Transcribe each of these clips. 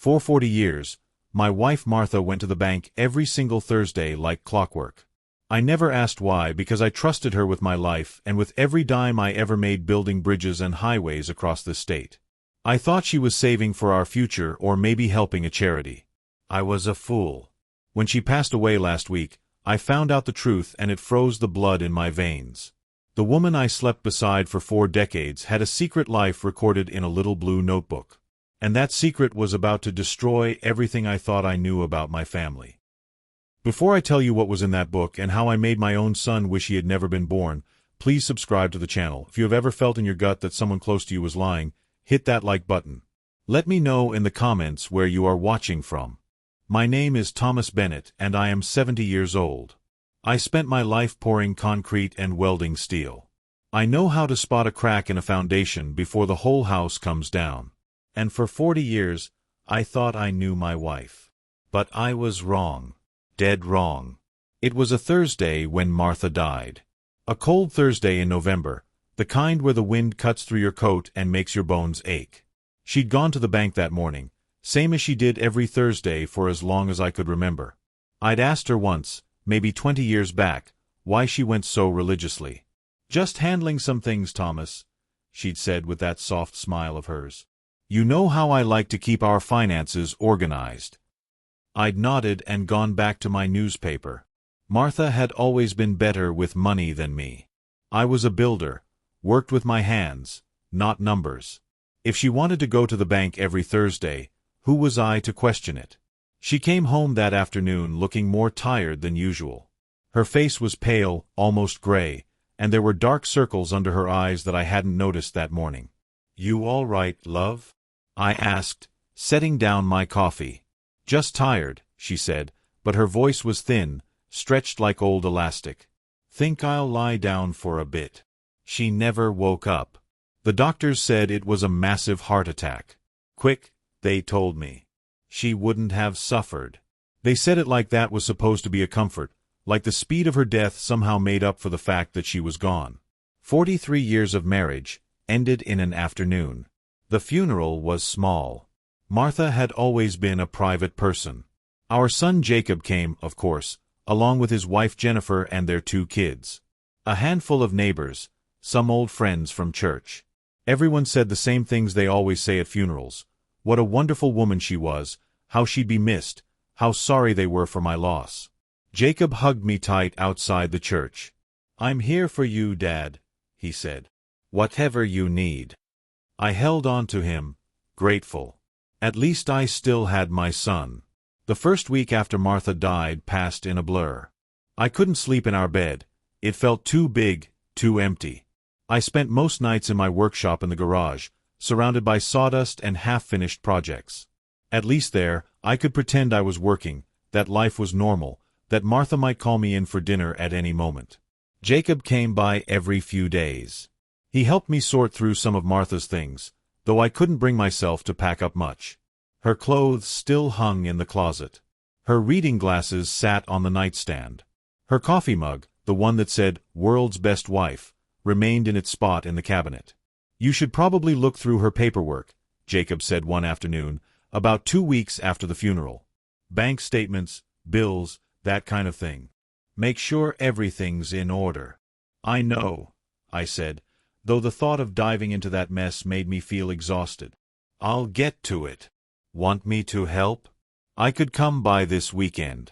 For 40 years, my wife Martha went to the bank every single Thursday like clockwork. I never asked why because I trusted her with my life and with every dime I ever made building bridges and highways across this state. I thought she was saving for our future or maybe helping a charity. I was a fool. When she passed away last week, I found out the truth and it froze the blood in my veins. The woman I slept beside for 4 decades had a secret life recorded in a little blue notebook. And that secret was about to destroy everything I thought I knew about my family. Before I tell you what was in that book and how I made my own son wish he had never been born, please subscribe to the channel. If you have ever felt in your gut that someone close to you was lying, hit that like button. Let me know in the comments where you are watching from. My name is Thomas Bennett and I am 70 years old. I spent my life pouring concrete and welding steel. I know how to spot a crack in a foundation before the whole house comes down. And for 40 years, I thought I knew my wife. But I was wrong. Dead wrong. It was a Thursday when Martha died. A cold Thursday in November, the kind where the wind cuts through your coat and makes your bones ache. She'd gone to the bank that morning, same as she did every Thursday for as long as I could remember. I'd asked her once, maybe 20 years back, why she went so religiously. "Just handling some things, Thomas," she'd said with that soft smile of hers. "You know how I like to keep our finances organized." I'd nodded and gone back to my newspaper. Martha had always been better with money than me. I was a builder, worked with my hands, not numbers. If she wanted to go to the bank every Thursday, who was I to question it? She came home that afternoon looking more tired than usual. Her face was pale, almost gray, and there were dark circles under her eyes that I hadn't noticed that morning. "You all right, love?" I asked, setting down my coffee. "Just tired," she said, but her voice was thin, stretched like old elastic. "Think I'll lie down for a bit." She never woke up. The doctors said it was a massive heart attack. Quick, they told me. She wouldn't have suffered. They said it like that was supposed to be a comfort, like the speed of her death somehow made up for the fact that she was gone. 43 years of marriage ended in an afternoon. The funeral was small. Martha had always been a private person. Our son Jacob came, of course, along with his wife Jennifer and their 2 kids. A handful of neighbors, some old friends from church. Everyone said the same things they always say at funerals. What a wonderful woman she was, how she'd be missed, how sorry they were for my loss. Jacob hugged me tight outside the church. "I'm here for you, Dad," he said. "Whatever you need." I held on to him, grateful. At least I still had my son. The first week after Martha died passed in a blur. I couldn't sleep in our bed. It felt too big, too empty. I spent most nights in my workshop in the garage, surrounded by sawdust and half-finished projects. At least there, I could pretend I was working, that life was normal, that Martha might call me in for dinner at any moment. Jacob came by every few days. He helped me sort through some of Martha's things, though I couldn't bring myself to pack up much. Her clothes still hung in the closet. Her reading glasses sat on the nightstand. Her coffee mug, the one that said, "World's Best Wife," remained in its spot in the cabinet. "You should probably look through her paperwork," Jacob said one afternoon, about 2 weeks after the funeral. "Bank statements, bills, that kind of thing. Make sure everything's in order." "I know," I said, though the thought of diving into that mess made me feel exhausted. "I'll get to it." "Want me to help?" "I could come by this weekend."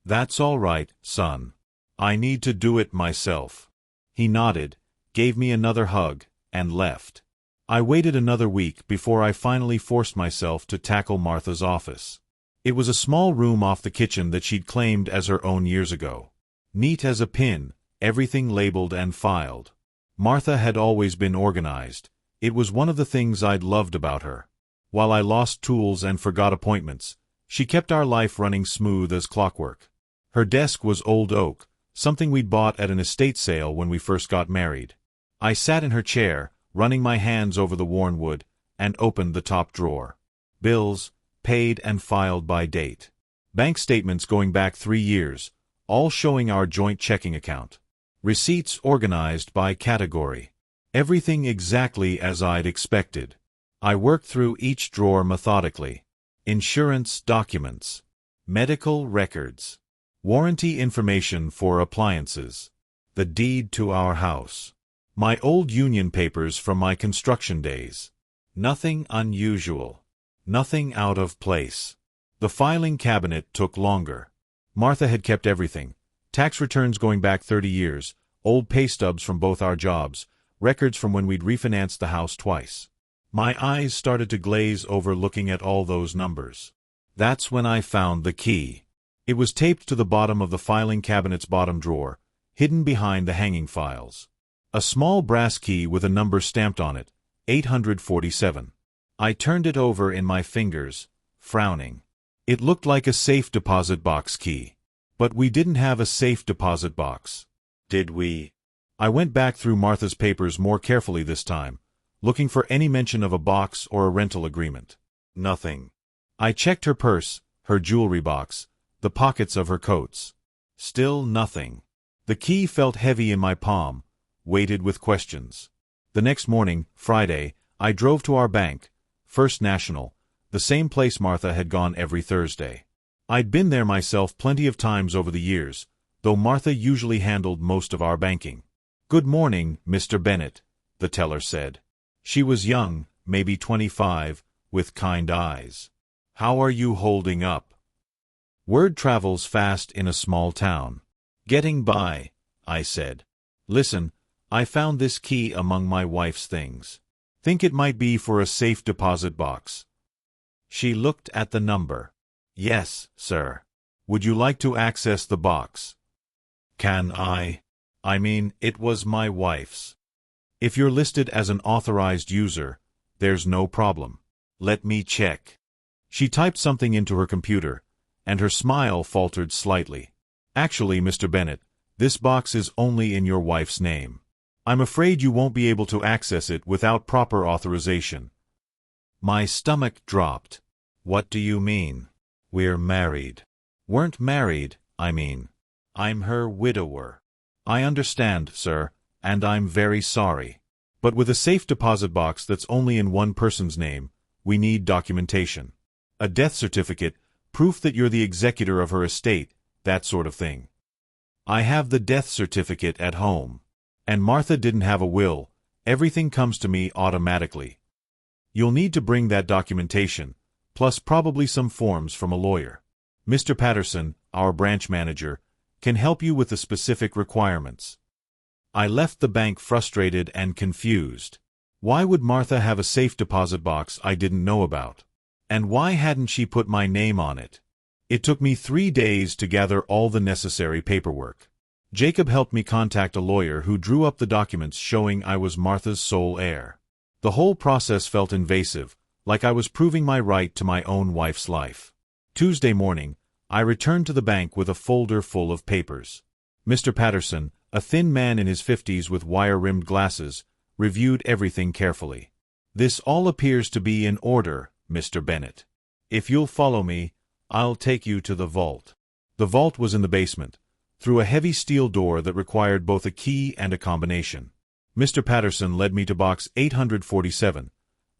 "That's all right, son. I need to do it myself." He nodded, gave me another hug, and left. I waited another week before I finally forced myself to tackle Martha's office. It was a small room off the kitchen that she'd claimed as her own years ago. Neat as a pin, everything labeled and filed. Martha had always been organized. It was one of the things I'd loved about her. While I lost tools and forgot appointments, she kept our life running smooth as clockwork. Her desk was old oak, something we'd bought at an estate sale when we first got married. I sat in her chair, running my hands over the worn wood, and opened the top drawer. Bills, paid and filed by date. Bank statements going back 3 years, all showing our joint checking account. Receipts organized by category. Everything exactly as I'd expected. I worked through each drawer methodically. insurance documents, medical records, warranty information for appliances, the deed to our house, my old union papers from my construction days. Nothing unusual, nothing out of place. The filing cabinet took longer. Martha had kept everything. Tax returns going back 30 years, old pay stubs from both our jobs, records from when we'd refinanced the house twice. My eyes started to glaze over looking at all those numbers. That's when I found the key. It was taped to the bottom of the filing cabinet's bottom drawer, hidden behind the hanging files. A small brass key with a number stamped on it, 847. I turned it over in my fingers, frowning. It looked like a safe deposit box key. But we didn't have a safe deposit box. Did we? I went back through Martha's papers more carefully this time, looking for any mention of a box or a rental agreement. Nothing. I checked her purse, her jewelry box, the pockets of her coats. Still nothing. The key felt heavy in my palm, weighted with questions. The next morning, Friday, I drove to our bank, First National, the same place Martha had gone every Thursday. I'd been there myself plenty of times over the years, though Martha usually handled most of our banking. "Good morning, Mr. Bennett," the teller said. She was young, maybe 25, with kind eyes. "How are you holding up?" Word travels fast in a small town. "Getting by," I said. "Listen, I found this key among my wife's things. Think it might be for a safe deposit box." She looked at the number. "Yes, sir. Would you like to access the box?" "Can I? I mean, it was my wife's." "If you're listed as an authorized user, there's no problem. Let me check." She typed something into her computer, and her smile faltered slightly. "Actually, Mr. Bennett, this box is only in your wife's name. I'm afraid you won't be able to access it without proper authorization." My stomach dropped. "What do you mean?" "We're married." "Weren't married, I mean. I'm her widower." "I understand, sir, and I'm very sorry. But with a safe deposit box that's only in one person's name, we need documentation. A death certificate, proof that you're the executor of her estate, that sort of thing." "I have the death certificate at home. And Martha didn't have a will. Everything comes to me automatically." "You'll need to bring that documentation, plus probably some forms from a lawyer. Mr. Patterson, our branch manager, can help you with the specific requirements." I left the bank frustrated and confused. Why would Martha have a safe deposit box I didn't know about? And why hadn't she put my name on it? It took me 3 days to gather all the necessary paperwork. Jacob helped me contact a lawyer who drew up the documents showing I was Martha's sole heir. The whole process felt invasive, like I was proving my right to my own wife's life. Tuesday morning, I returned to the bank with a folder full of papers. Mr. Patterson, a thin man in his 50s with wire-rimmed glasses, reviewed everything carefully. "This all appears to be in order, Mr. Bennett. If you'll follow me, I'll take you to the vault." The vault was in the basement, through a heavy steel door that required both a key and a combination. Mr. Patterson led me to box 847,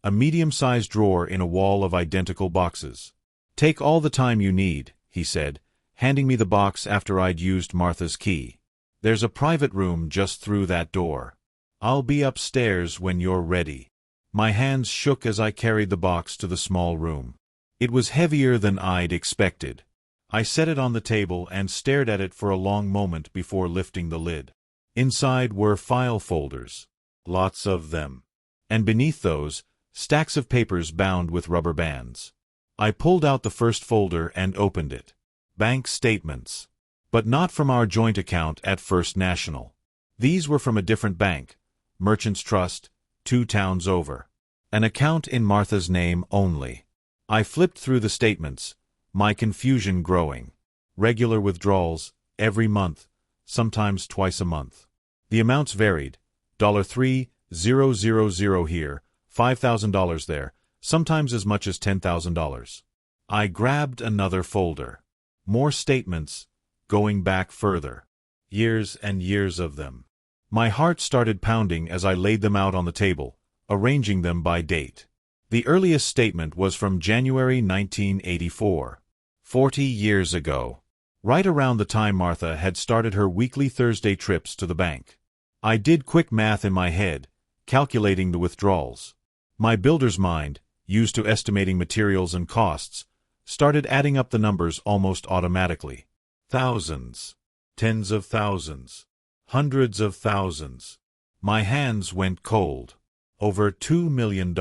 a medium-sized drawer in a wall of identical boxes. "Take all the time you need," he said, handing me the box after I'd used Martha's key. "There's a private room just through that door. I'll be upstairs when you're ready." My hands shook as I carried the box to the small room. It was heavier than I'd expected. I set it on the table and stared at it for a long moment before lifting the lid. Inside were file folders. Lots of them. And beneath those, stacks of papers bound with rubber bands. I pulled out the first folder and opened it. Bank statements. But not from our joint account at First National. These were from a different bank, Merchants Trust, 2 towns over. An account in Martha's name only. I flipped through the statements, my confusion growing. Regular withdrawals, every month, sometimes twice a month. The amounts varied. $3,000 here, $5,000 there, sometimes as much as $10,000. I grabbed another folder. More statements, going back further. Years and years of them. My heart started pounding as I laid them out on the table, arranging them by date. The earliest statement was from January 1984. 40 years ago. Right around the time Martha had started her weekly Thursday trips to the bank. I did quick math in my head, calculating the withdrawals. My builder's mind, used to estimating materials and costs, started adding up the numbers almost automatically. Thousands. Tens of thousands. Hundreds of thousands. My hands went cold. Over $2 million.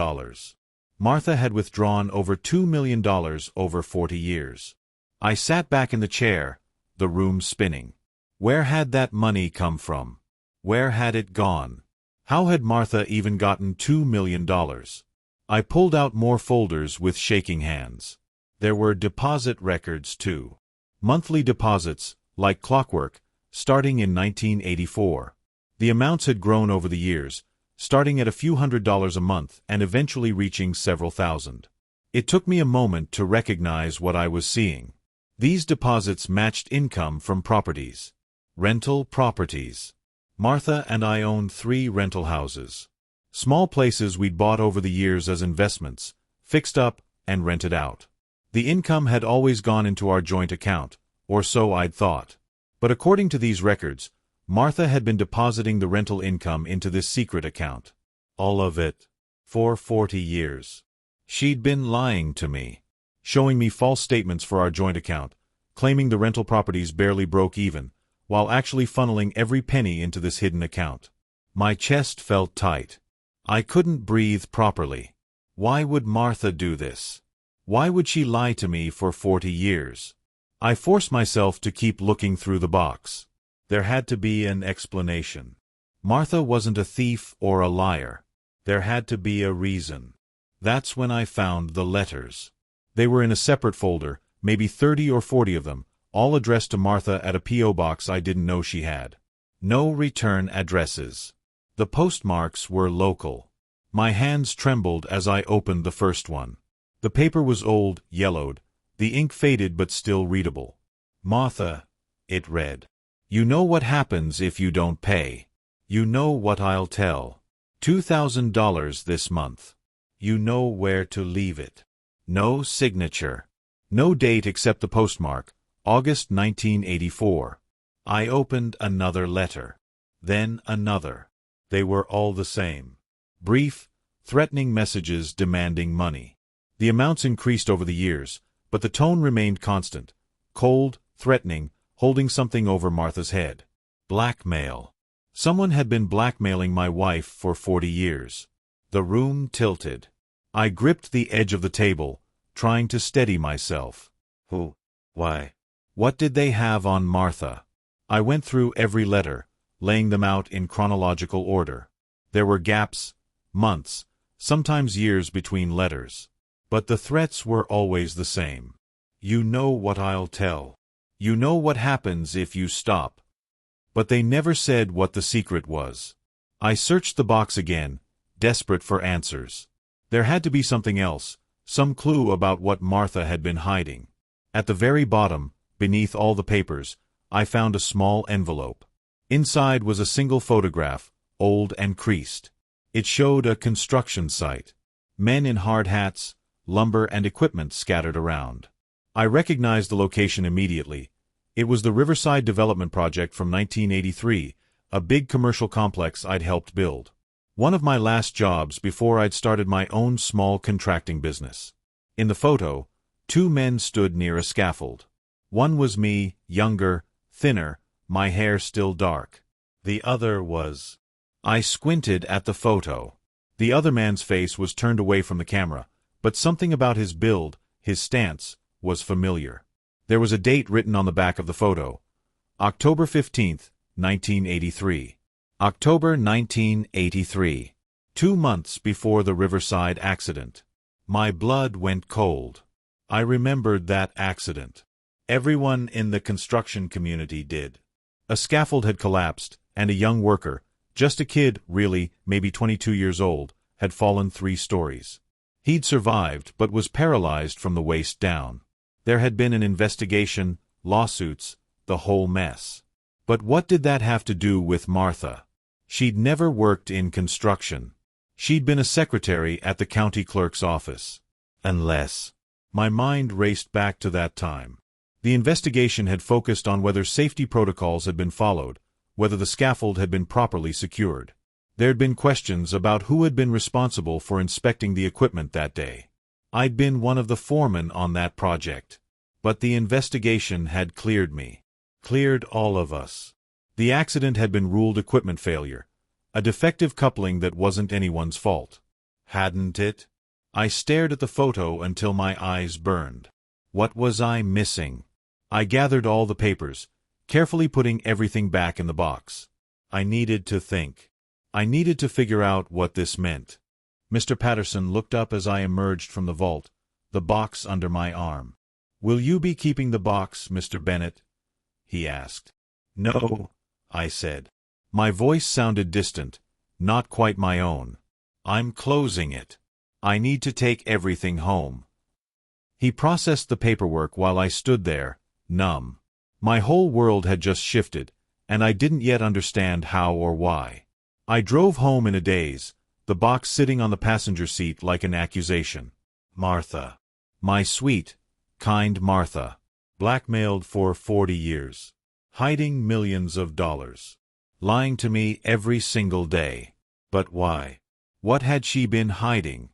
Martha had withdrawn over $2 million over 40 years. I sat back in the chair, the room spinning. Where had that money come from? Where had it gone? How had Martha even gotten $2 million? I pulled out more folders with shaking hands. There were deposit records too. Monthly deposits, like clockwork, starting in 1984. The amounts had grown over the years, starting at a few $100s a month and eventually reaching several thousand. It took me a moment to recognize what I was seeing. These deposits matched income from properties. Rental properties. Martha and I owned 3 rental houses. Small places we'd bought over the years as investments, fixed up, and rented out. The income had always gone into our joint account, or so I'd thought. But according to these records, Martha had been depositing the rental income into this secret account. All of it. For 40 years. She'd been lying to me. Showing me false statements for our joint account, claiming the rental properties barely broke even, while actually funneling every penny into this hidden account. My chest felt tight. I couldn't breathe properly. Why would Martha do this? Why would she lie to me for 40 years? I forced myself to keep looking through the box. There had to be an explanation. Martha wasn't a thief or a liar. There had to be a reason. That's when I found the letters. They were in a separate folder, maybe 30 or 40 of them, all addressed to Martha at a P.O. box I didn't know she had. No return addresses. The postmarks were local. My hands trembled as I opened the first one. The paper was old, yellowed, the ink faded but still readable. Martha, it read. You know what happens if you don't pay. You know what I'll tell. $2,000 this month. You know where to leave it. No signature. No date except the postmark, August 1984. I opened another letter. Then another. They were all the same. Brief, threatening messages demanding money. The amounts increased over the years, but the tone remained constant. Cold, threatening, holding something over Martha's head. Blackmail. Someone had been blackmailing my wife for 40 years. The room tilted. I gripped the edge of the table, trying to steady myself. Who? Why? What did they have on Martha? I went through every letter, laying them out in chronological order. There were gaps, months, sometimes years between letters. But the threats were always the same. You know what I'll tell. You know what happens if you stop. But they never said what the secret was. I searched the box again, desperate for answers. There had to be something else, some clue about what Martha had been hiding. At the very bottom, beneath all the papers, I found a small envelope. Inside was a single photograph, old and creased. It showed a construction site. Men in hard hats, lumber and equipment scattered around. I recognized the location immediately. It was the Riverside Development Project from 1983, a big commercial complex I'd helped build. One of my last jobs before I'd started my own small contracting business. In the photo, 2 men stood near a scaffold. One was me, younger, thinner, my hair still dark. The other was... I squinted at the photo. The other man's face was turned away from the camera, but something about his build, his stance, was familiar. There was a date written on the back of the photo. October 15th, 1983. October 1983. 2 months before the Riverside accident. My blood went cold. I remembered that accident. Everyone in the construction community did. A scaffold had collapsed, and a young worker, just a kid, really, maybe 22 years old, had fallen 3 stories. He'd survived but was paralyzed from the waist down. There had been an investigation, lawsuits, the whole mess. But what did that have to do with Martha? She'd never worked in construction. She'd been a secretary at the county clerk's office. Unless... My mind raced back to that time. The investigation had focused on whether safety protocols had been followed, whether the scaffold had been properly secured. There had been questions about who had been responsible for inspecting the equipment that day. I'd been one of the foremen on that project. But the investigation had cleared me. Cleared all of us. The accident had been ruled equipment failure, a defective coupling that wasn't anyone's fault. Hadn't it? I stared at the photo until my eyes burned. What was I missing? I gathered all the papers, carefully putting everything back in the box. I needed to think. I needed to figure out what this meant. Mr. Patterson looked up as I emerged from the vault, the box under my arm. "Will you be keeping the box, Mr. Bennett?" he asked. "No," I said. My voice sounded distant, not quite my own. "I'm closing it. I need to take everything home." He processed the paperwork while I stood there, numb. My whole world had just shifted, and I didn't yet understand how or why. I drove home in a daze, the box sitting on the passenger seat like an accusation. Martha. My sweet, kind Martha. Blackmailed for 40 years. Hiding millions of dollars. Lying to me every single day. But why? What had she been hiding?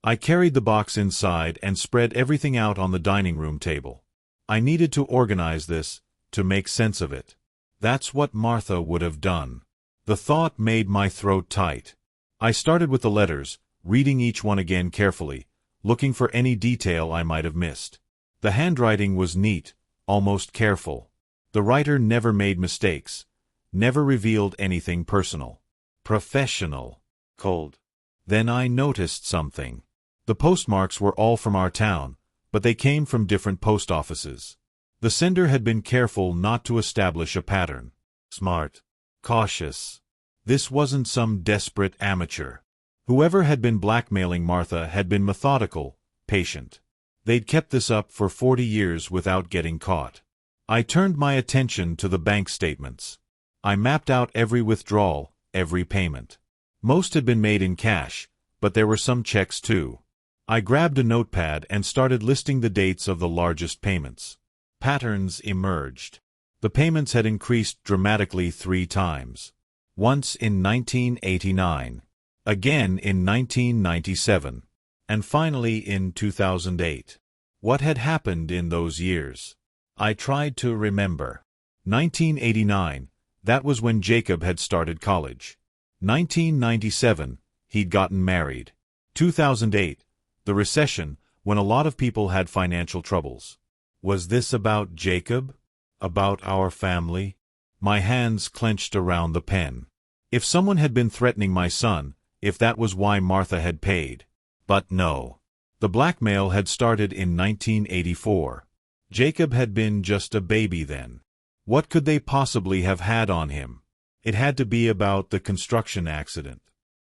I carried the box inside and spread everything out on the dining room table. I needed to organize this, to make sense of it. That's what Martha would have done. The thought made my throat tight. I started with the letters, reading each one again carefully, looking for any detail I might have missed. The handwriting was neat, almost careful. The writer never made mistakes, never revealed anything personal. Professional. Cold. Then I noticed something. The postmarks were all from our town, but they came from different post offices. The sender had been careful not to establish a pattern. Smart. Cautious. This wasn't some desperate amateur. Whoever had been blackmailing Martha had been methodical, patient. They'd kept this up for 40 years without getting caught. I turned my attention to the bank statements. I mapped out every withdrawal, every payment. Most had been made in cash, but there were some checks too. I grabbed a notepad and started listing the dates of the largest payments. Patterns emerged. The payments had increased dramatically 3 times. Once in 1989, again in 1997, and finally in 2008. What had happened in those years? I tried to remember. 1989, that was when Jacob had started college. 1997, he'd gotten married. 2008, the recession, when a lot of people had financial troubles. Was this about Jacob? About our family? My hands clenched around the pen. If someone had been threatening my son, if that was why Martha had paid. But no. The blackmail had started in 1984. Jacob had been just a baby then. What could they possibly have had on him? It had to be about the construction accident.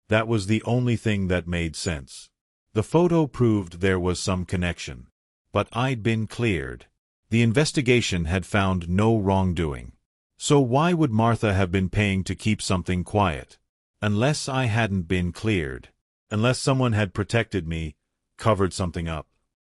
That was the only thing that made sense. The photo proved there was some connection. But I'd been cleared. The investigation had found no wrongdoing. So why would Martha have been paying to keep something quiet? Unless I hadn't been cleared. Unless someone had protected me, covered something up.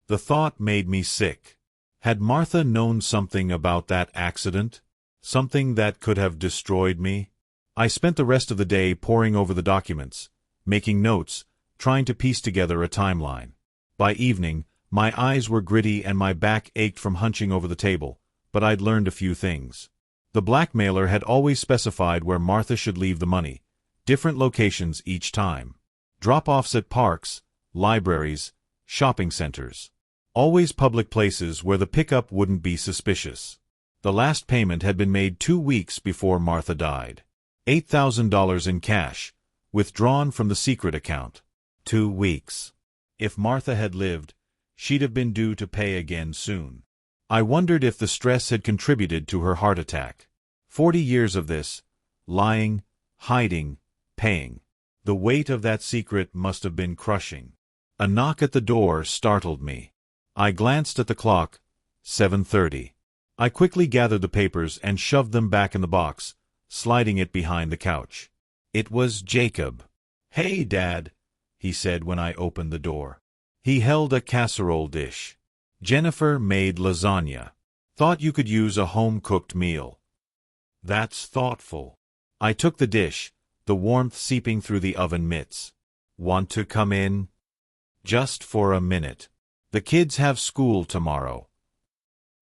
The thought made me sick. Had Martha known something about that accident? Something that could have destroyed me? I spent the rest of the day poring over the documents, making notes, trying to piece together a timeline. By evening, my eyes were gritty and my back ached from hunching over the table, but I'd learned a few things. The blackmailer had always specified where Martha should leave the money, different locations each time. Drop-offs at parks, libraries, shopping centers. Always public places where the pickup wouldn't be suspicious. The last payment had been made 2 weeks before Martha died. $8,000 in cash, withdrawn from the secret account. 2 weeks. If Martha had lived, she'd have been due to pay again soon. I wondered if the stress had contributed to her heart attack. 40 years of this, lying, hiding, paying. The weight of that secret must have been crushing. A knock at the door startled me. I glanced at the clock, 7:30. I quickly gathered the papers and shoved them back in the box, sliding it behind the couch. It was Jacob. "Hey, Dad," he said when I opened the door. He held a casserole dish. Jennifer made lasagna. Thought you could use a home-cooked meal. That's thoughtful. I took the dish, the warmth seeping through the oven mitts. Want to come in? Just for a minute. The kids have school tomorrow.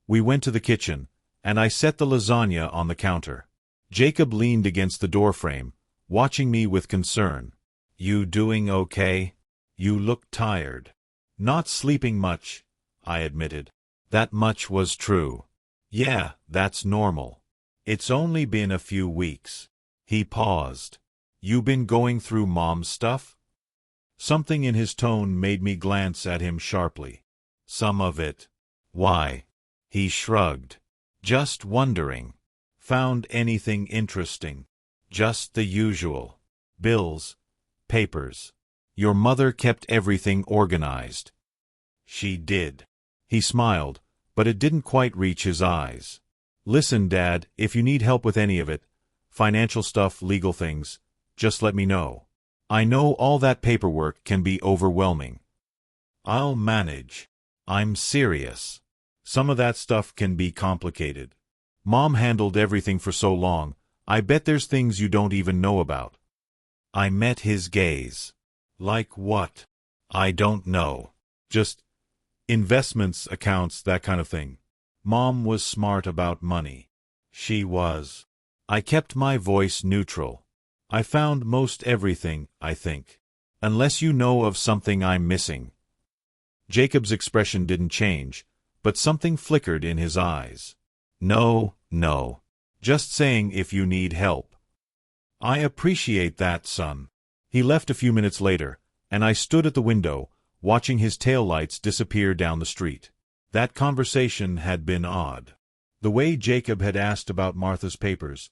We went to the kitchen, and I set the lasagna on the counter. Jacob leaned against the doorframe, watching me with concern. You doing okay? You look tired. Not sleeping much, I admitted. That much was true. Yeah, that's normal. It's only been a few weeks. He paused. You been going through Mom's stuff? Something in his tone made me glance at him sharply. Some of it. Why? He shrugged. Just wondering. Found anything interesting? Just the usual. Bills, papers. Your mother kept everything organized. She did. He smiled, but it didn't quite reach his eyes. Listen, Dad, if you need help with any of it, financial stuff, legal things, just let me know. I know all that paperwork can be overwhelming. I'll manage. I'm serious. Some of that stuff can be complicated. Mom handled everything for so long, I bet there's things you don't even know about. I met his gaze. Like what? I don't know. Just investments, accounts, that kind of thing. Mom was smart about money. She was. I kept my voice neutral. I found most everything, I think. Unless you know of something I'm missing. Jacob's expression didn't change, but something flickered in his eyes. No. Just saying if you need help. I appreciate that, son. He left a few minutes later, and I stood at the window, watching his taillights disappear down the street. That conversation had been odd. The way Jacob had asked about Martha's papers,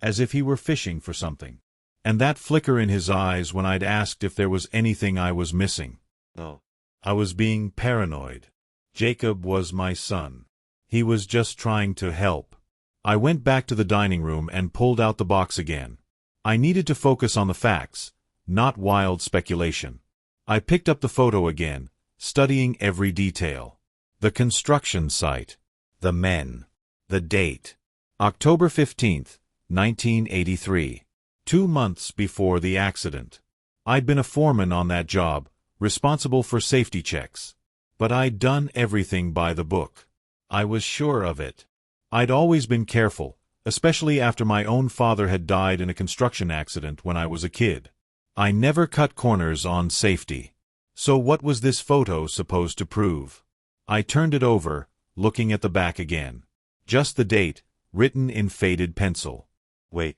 as if he were fishing for something. And that flicker in his eyes when I'd asked if there was anything I was missing. No. I was being paranoid. Jacob was my son. He was just trying to help. I went back to the dining room and pulled out the box again. I needed to focus on the facts, not wild speculation. I picked up the photo again, studying every detail. The construction site. The men. The date. October 15th, 1983. 2 months before the accident. I'd been a foreman on that job, responsible for safety checks. But I'd done everything by the book. I was sure of it. I'd always been careful, especially after my own father had died in a construction accident when I was a kid. I never cut corners on safety. So what was this photo supposed to prove? I turned it over, looking at the back again. Just the date, written in faded pencil. Wait.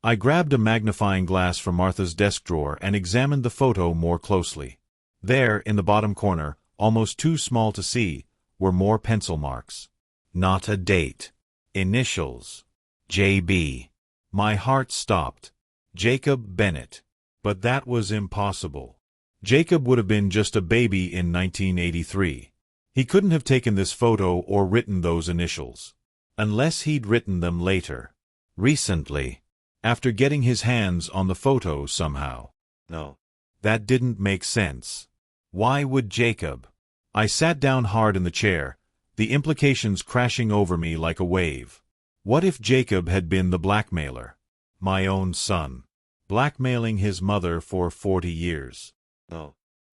I grabbed a magnifying glass from Martha's desk drawer and examined the photo more closely. There, in the bottom corner, almost too small to see, were more pencil marks. Not a date. Initials. J.B. My heart stopped. Jacob Bennett. But that was impossible. Jacob would have been just a baby in 1983. He couldn't have taken this photo or written those initials. Unless he'd written them later. Recently. After getting his hands on the photo somehow. No. That didn't make sense. Why would Jacob? I sat down hard in the chair, the implications crashing over me like a wave. What if Jacob had been the blackmailer? My own son. Blackmailing his mother for 40 years.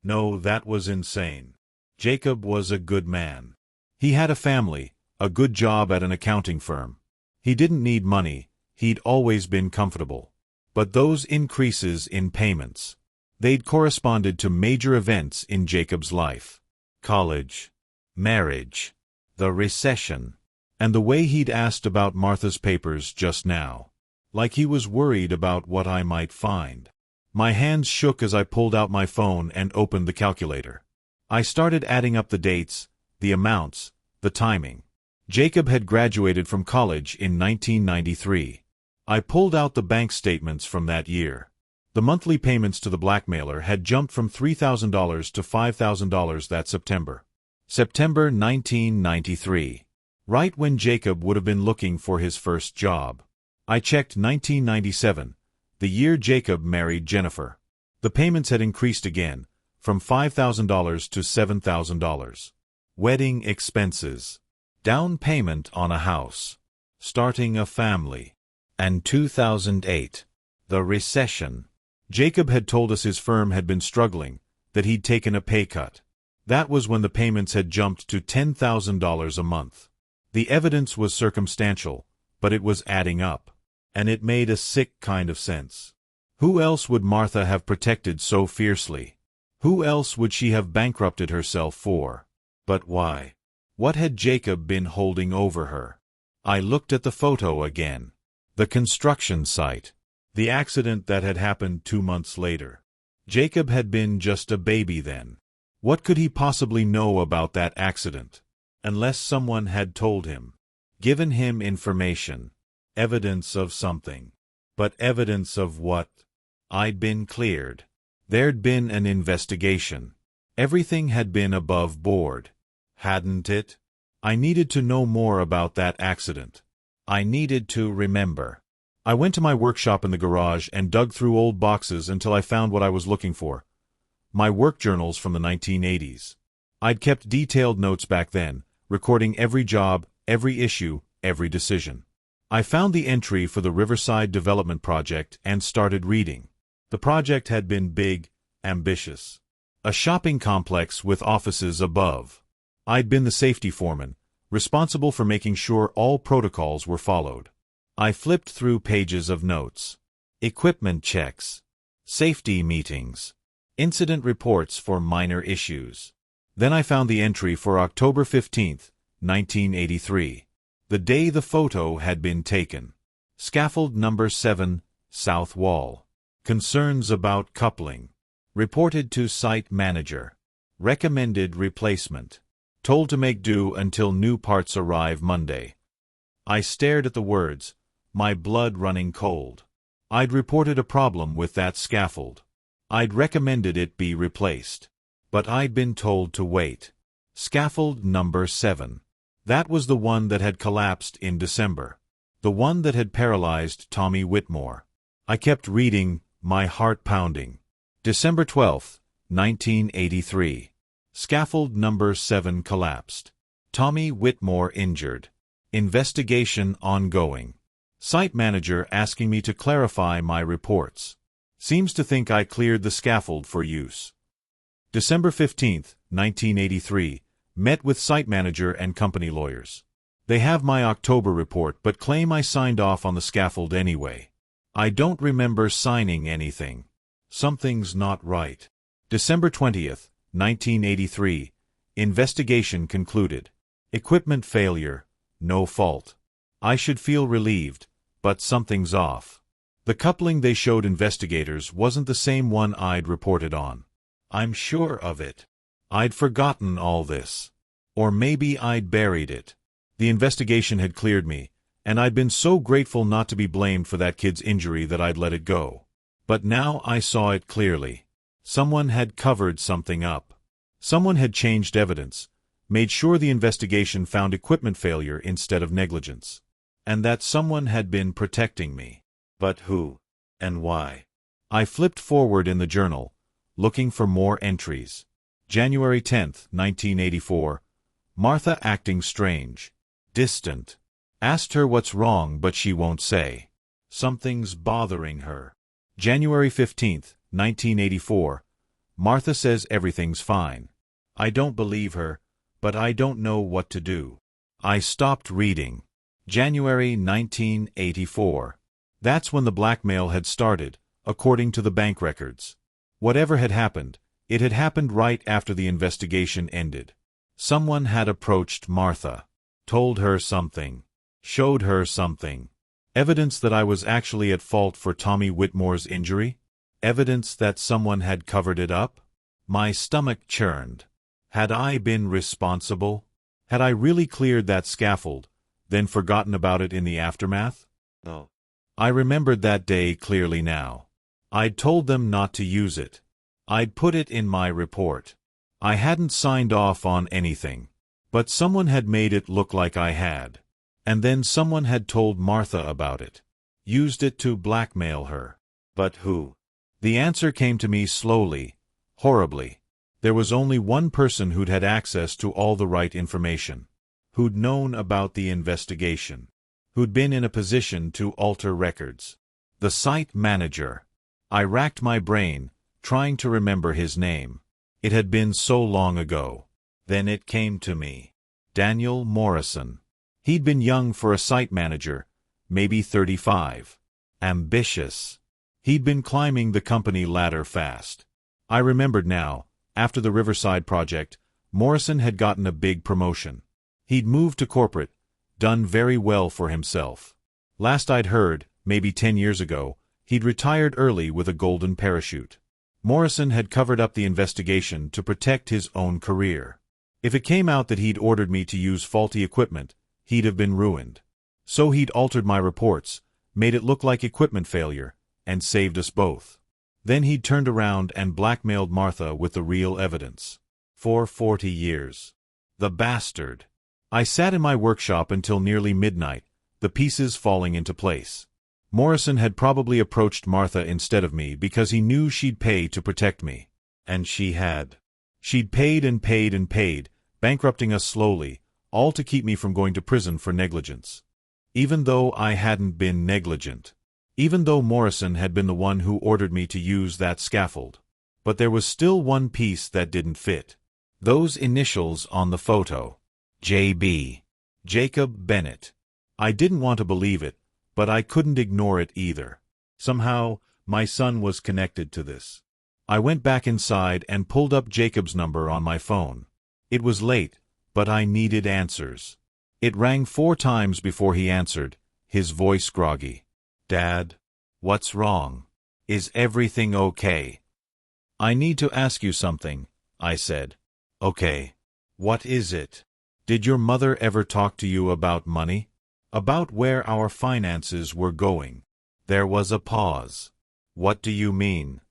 No, that was insane. Jacob was a good man. He had a family, a good job at an accounting firm. He didn't need money, he'd always been comfortable. But those increases in payments, they'd corresponded to major events in Jacob's life. College, marriage, the recession, and the way he'd asked about Martha's papers just now. Like he was worried about what I might find. My hands shook as I pulled out my phone and opened the calculator. I started adding up the dates, the amounts, the timing. Jacob had graduated from college in 1993. I pulled out the bank statements from that year. The monthly payments to the blackmailer had jumped from $3,000 to $5,000 that September. September 1993. Right when Jacob would have been looking for his first job. I checked 1997, the year Jacob married Jennifer. The payments had increased again, from $5,000 to $7,000. Wedding expenses, down payment on a house, starting a family, and 2008. The recession. Jacob had told us his firm had been struggling, that he'd taken a pay cut. That was when the payments had jumped to $10,000 a month. The evidence was circumstantial, but it was adding up. And it made a sick kind of sense. Who else would Martha have protected so fiercely? Who else would she have bankrupted herself for? But why? What had Jacob been holding over her? I looked at the photo again. The construction site. The accident that had happened 2 months later. Jacob had been just a baby then. What could he possibly know about that accident? Unless someone had told him. Given him information. Evidence of something. But evidence of what? I'd been cleared. There'd been an investigation. Everything had been above board. Hadn't it? I needed to know more about that accident. I needed to remember. I went to my workshop in the garage and dug through old boxes until I found what I was looking for. My work journals from the 1980s. I'd kept detailed notes back then, recording every job, every issue, every decision. I found the entry for the Riverside Development Project and started reading. The project had been big, ambitious. A shopping complex with offices above. I'd been the safety foreman, responsible for making sure all protocols were followed. I flipped through pages of notes. Equipment checks. Safety meetings. Incident reports for minor issues. Then I found the entry for October 15, 1983. The day the photo had been taken. Scaffold number 7, south wall. Concerns about coupling. Reported to site manager. Recommended replacement. Told to make do until new parts arrive Monday. I stared at the words, my blood running cold. I'd reported a problem with that scaffold. I'd recommended it be replaced. But I'd been told to wait. Scaffold number 7. That was the one that had collapsed in December. The one that had paralyzed Tommy Whitmore. I kept reading, my heart pounding. December 12, 1983. Scaffold number 7 collapsed. Tommy Whitmore injured. Investigation ongoing. Site manager asking me to clarify my reports. Seems to think I cleared the scaffold for use. December 15, 1983. Met with site manager and company lawyers. They have my October report but claim I signed off on the scaffold anyway. I don't remember signing anything. Something's not right. December 20, 1983. Investigation concluded. Equipment failure. No fault. I should feel relieved, but something's off. The coupling they showed investigators wasn't the same one I'd reported on. I'm sure of it. I'd forgotten all this. Or maybe I'd buried it. The investigation had cleared me, and I'd been so grateful not to be blamed for that kid's injury that I'd let it go. But now I saw it clearly. Someone had covered something up. Someone had changed evidence, made sure the investigation found equipment failure instead of negligence. And that someone had been protecting me. But who? And why? I flipped forward in the journal, looking for more entries. January 10, 1984. Martha acting strange. Distant. Asked her what's wrong but she won't say. Something's bothering her. January 15, 1984. Martha says everything's fine. I don't believe her, but I don't know what to do. I stopped reading. January 1984. That's when the blackmail had started, according to the bank records. Whatever had happened, it had happened right after the investigation ended. Someone had approached Martha, told her something, showed her something. Evidence that I was actually at fault for Tommy Whitmore's injury? Evidence that someone had covered it up? My stomach churned. Had I been responsible? Had I really cleared that scaffold, then forgotten about it in the aftermath? No. I remembered that day clearly now. I'd told them not to use it. I'd put it in my report. I hadn't signed off on anything. But someone had made it look like I had. And then someone had told Martha about it. Used it to blackmail her. But who? The answer came to me slowly, horribly. There was only one person who'd had access to all the right information, who'd known about the investigation, who'd been in a position to alter records. The site manager. I racked my brain, trying to remember his name. It had been so long ago. Then it came to me. Daniel Morrison. He'd been young for a site manager, maybe 35. Ambitious. He'd been climbing the company ladder fast. I remembered now, after the Riverside project, Morrison had gotten a big promotion. He'd moved to corporate, done very well for himself. Last I'd heard, maybe 10 years ago, he'd retired early with a golden parachute. Morrison had covered up the investigation to protect his own career. If it came out that he'd ordered me to use faulty equipment, he'd have been ruined. So he'd altered my reports, made it look like equipment failure, and saved us both. Then he'd turned around and blackmailed Martha with the real evidence. For 40 years. The bastard. I sat in my workshop until nearly midnight, the pieces falling into place. Morrison had probably approached Martha instead of me because he knew she'd pay to protect me. And she had. She'd paid and paid and paid, bankrupting us slowly, all to keep me from going to prison for negligence. Even though I hadn't been negligent. Even though Morrison had been the one who ordered me to use that scaffold. But there was still one piece that didn't fit. Those initials on the photo. J.B. Jacob Bennett. I didn't want to believe it, but I couldn't ignore it either. Somehow, my son was connected to this. I went back inside and pulled up Jacob's number on my phone. It was late, but I needed answers. It rang 4 times before he answered, his voice groggy. Dad, what's wrong? Is everything okay? I need to ask you something, I said. Okay. What is it? Did your mother ever talk to you about money? About where our finances were going? There was a pause. What do you mean?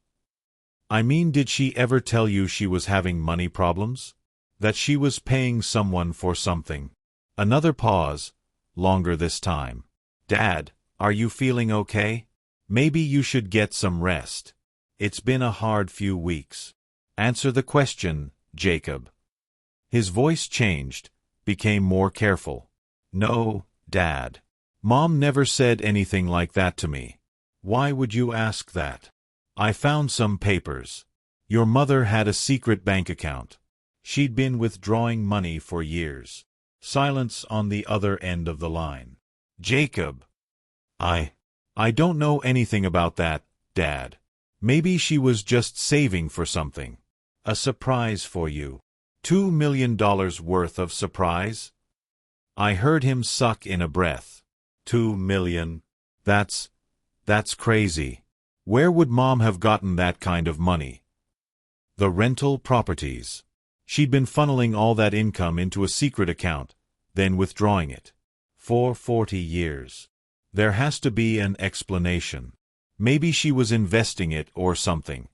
I mean, did she ever tell you she was having money problems? That she was paying someone for something? Another pause, longer this time. Dad, are you feeling okay? Maybe you should get some rest. It's been a hard few weeks. Answer the question, Jacob. His voice changed, became more careful. No, Dad. Mom never said anything like that to me. Why would you ask that? I found some papers. Your mother had a secret bank account. She'd been withdrawing money for years. Silence on the other end of the line. Jacob. I don't know anything about that, Dad. Maybe she was just saving for something. A surprise for you. $2 million worth of surprise? I heard him suck in a breath. 2 million. That's crazy. Where would Mom have gotten that kind of money? The rental properties. She'd been funneling all that income into a secret account, then withdrawing it. For 40 years. There has to be an explanation. Maybe she was investing it or something.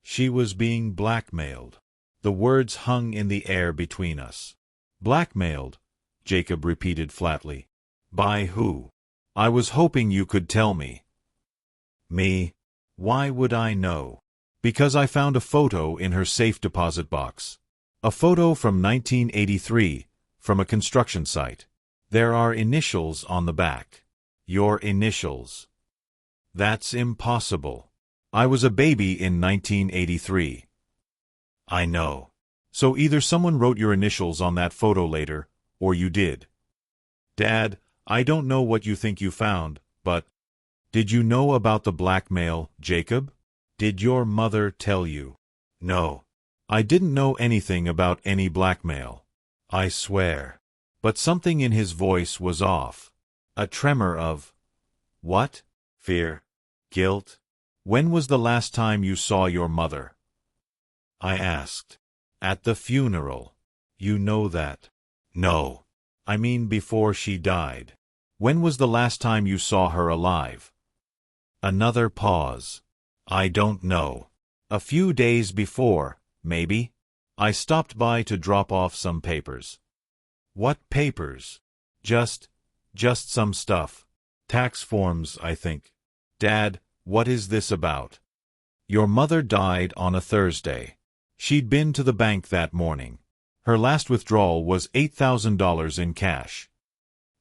She was being blackmailed. The words hung in the air between us. Blackmailed, Jacob repeated flatly. By who? I was hoping you could tell me. Me? Why would I know? Because I found a photo in her safe deposit box. A photo from 1983, from a construction site. There are initials on the back. Your initials. That's impossible. I was a baby in 1983. I know. So either someone wrote your initials on that photo later, or you did. Dad, I don't know what you think you found, but did you know about the blackmail, Jacob? Did your mother tell you? No. I didn't know anything about any blackmail. I swear. But something in his voice was off. A tremor of, what? Fear? Guilt? When was the last time you saw your mother? I asked. At the funeral. You know that. No. I mean before she died. When was the last time you saw her alive? Another pause. I don't know. A few days before, maybe. I stopped by to drop off some papers. What papers? Just some stuff. Tax forms, I think. Dad, what is this about? Your mother died on a Thursday. She'd been to the bank that morning. Her last withdrawal was $8,000 in cash.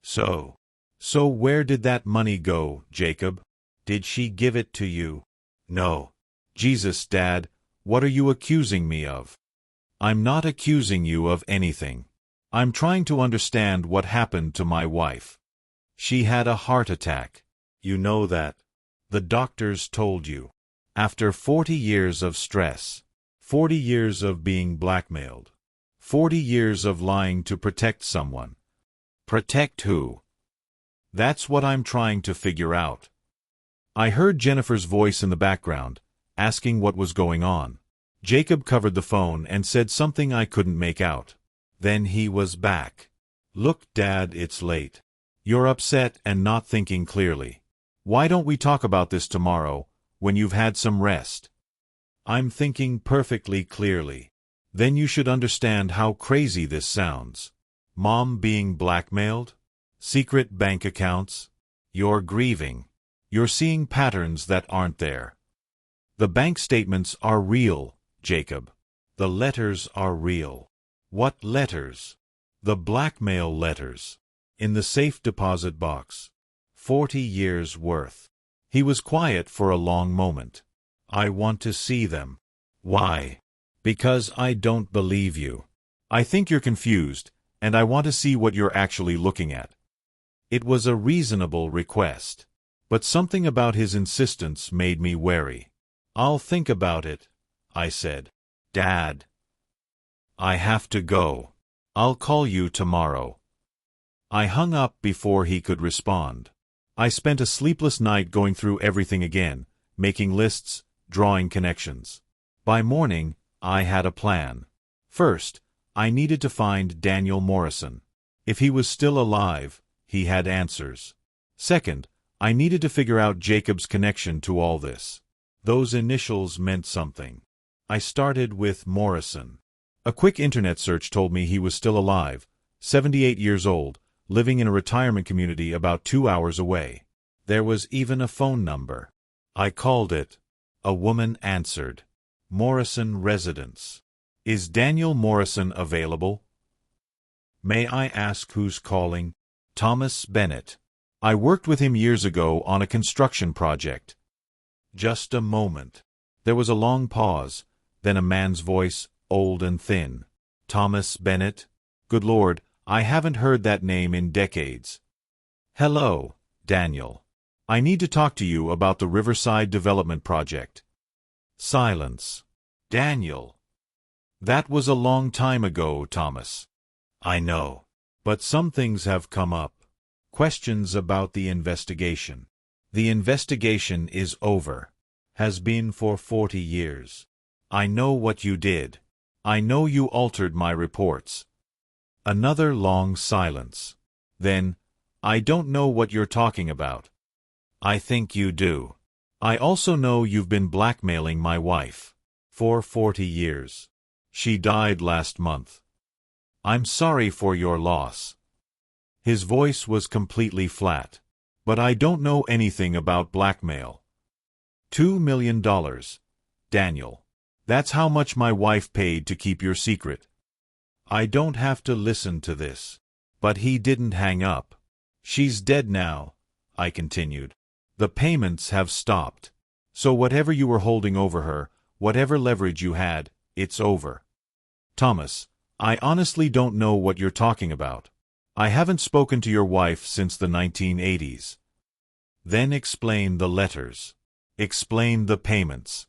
So where did that money go, Jacob? Did she give it to you? No. Jesus, Dad, what are you accusing me of? I'm not accusing you of anything. I'm trying to understand what happened to my wife. She had a heart attack. You know that. The doctors told you. After 40 years of stress, 40 years of being blackmailed, 40 years of lying to protect someone. Protect who? That's what I'm trying to figure out. I heard Jennifer's voice in the background, asking what was going on. Jacob covered the phone and said something I couldn't make out. Then he was back. Look, Dad, it's late. You're upset and not thinking clearly. Why don't we talk about this tomorrow, when you've had some rest? I'm thinking perfectly clearly. Then you should understand how crazy this sounds. Mom being blackmailed? Secret bank accounts? You're grieving. You're seeing patterns that aren't there. The bank statements are real, Jacob. The letters are real. What letters? The blackmail letters. In the safe deposit box. 40 years' worth. He was quiet for a long moment. I want to see them. Why? Because I don't believe you. I think you're confused, and I want to see what you're actually looking at. It was a reasonable request. But something about his insistence made me wary. I'll think about it, I said. Dad. I have to go. I'll call you tomorrow. I hung up before he could respond. I spent a sleepless night going through everything again, making lists, drawing connections. By morning, I had a plan. First, I needed to find Daniel Morrison. If he was still alive, he had answers. Second, I needed to figure out Jacob's connection to all this. Those initials meant something. I started with Morrison. A quick internet search told me he was still alive, 78 years old, living in a retirement community about 2 hours away. There was even a phone number. I called it. A woman answered. Morrison Residence. Is Daniel Morrison available? May I ask who's calling? Thomas Bennett. I worked with him years ago on a construction project. Just a moment. There was a long pause, then a man's voice, old and thin. Thomas Bennett? Good Lord, I haven't heard that name in decades. Hello, Daniel. I need to talk to you about the Riverside Development Project. Silence. Daniel. That was a long time ago, Thomas. I know. But some things have come up. Questions about the investigation. The investigation is over. Has been for 40 years. I know what you did. I know you altered my reports. Another long silence. Then, I don't know what you're talking about. I think you do. I also know you've been blackmailing my wife. For 40 years. She died last month. I'm sorry for your loss. His voice was completely flat. But I don't know anything about blackmail. $2 million, Daniel. That's how much my wife paid to keep your secret. I don't have to listen to this. But he didn't hang up. She's dead now, I continued. The payments have stopped. So whatever you were holding over her, whatever leverage you had, it's over. Thomas, I honestly don't know what you're talking about. I haven't spoken to your wife since the 1980s. Then explain the letters. Explain the payments.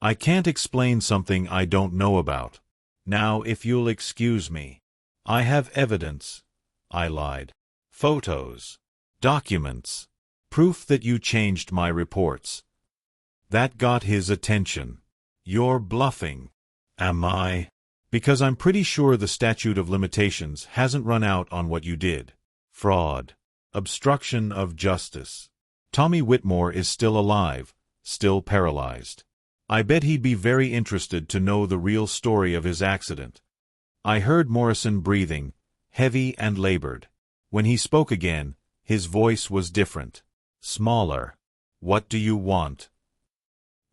I can't explain something I don't know about. Now, if you'll excuse me. I have evidence. I lied. Photos. Documents. Proof that you changed my reports. That got his attention. You're bluffing. Am I? Because I'm pretty sure the statute of limitations hasn't run out on what you did. Fraud. Obstruction of justice. Tommy Whitmore is still alive, still paralyzed. I bet he'd be very interested to know the real story of his accident. I heard Morrison breathing, heavy and labored. When he spoke again, his voice was different. Smaller. What do you want?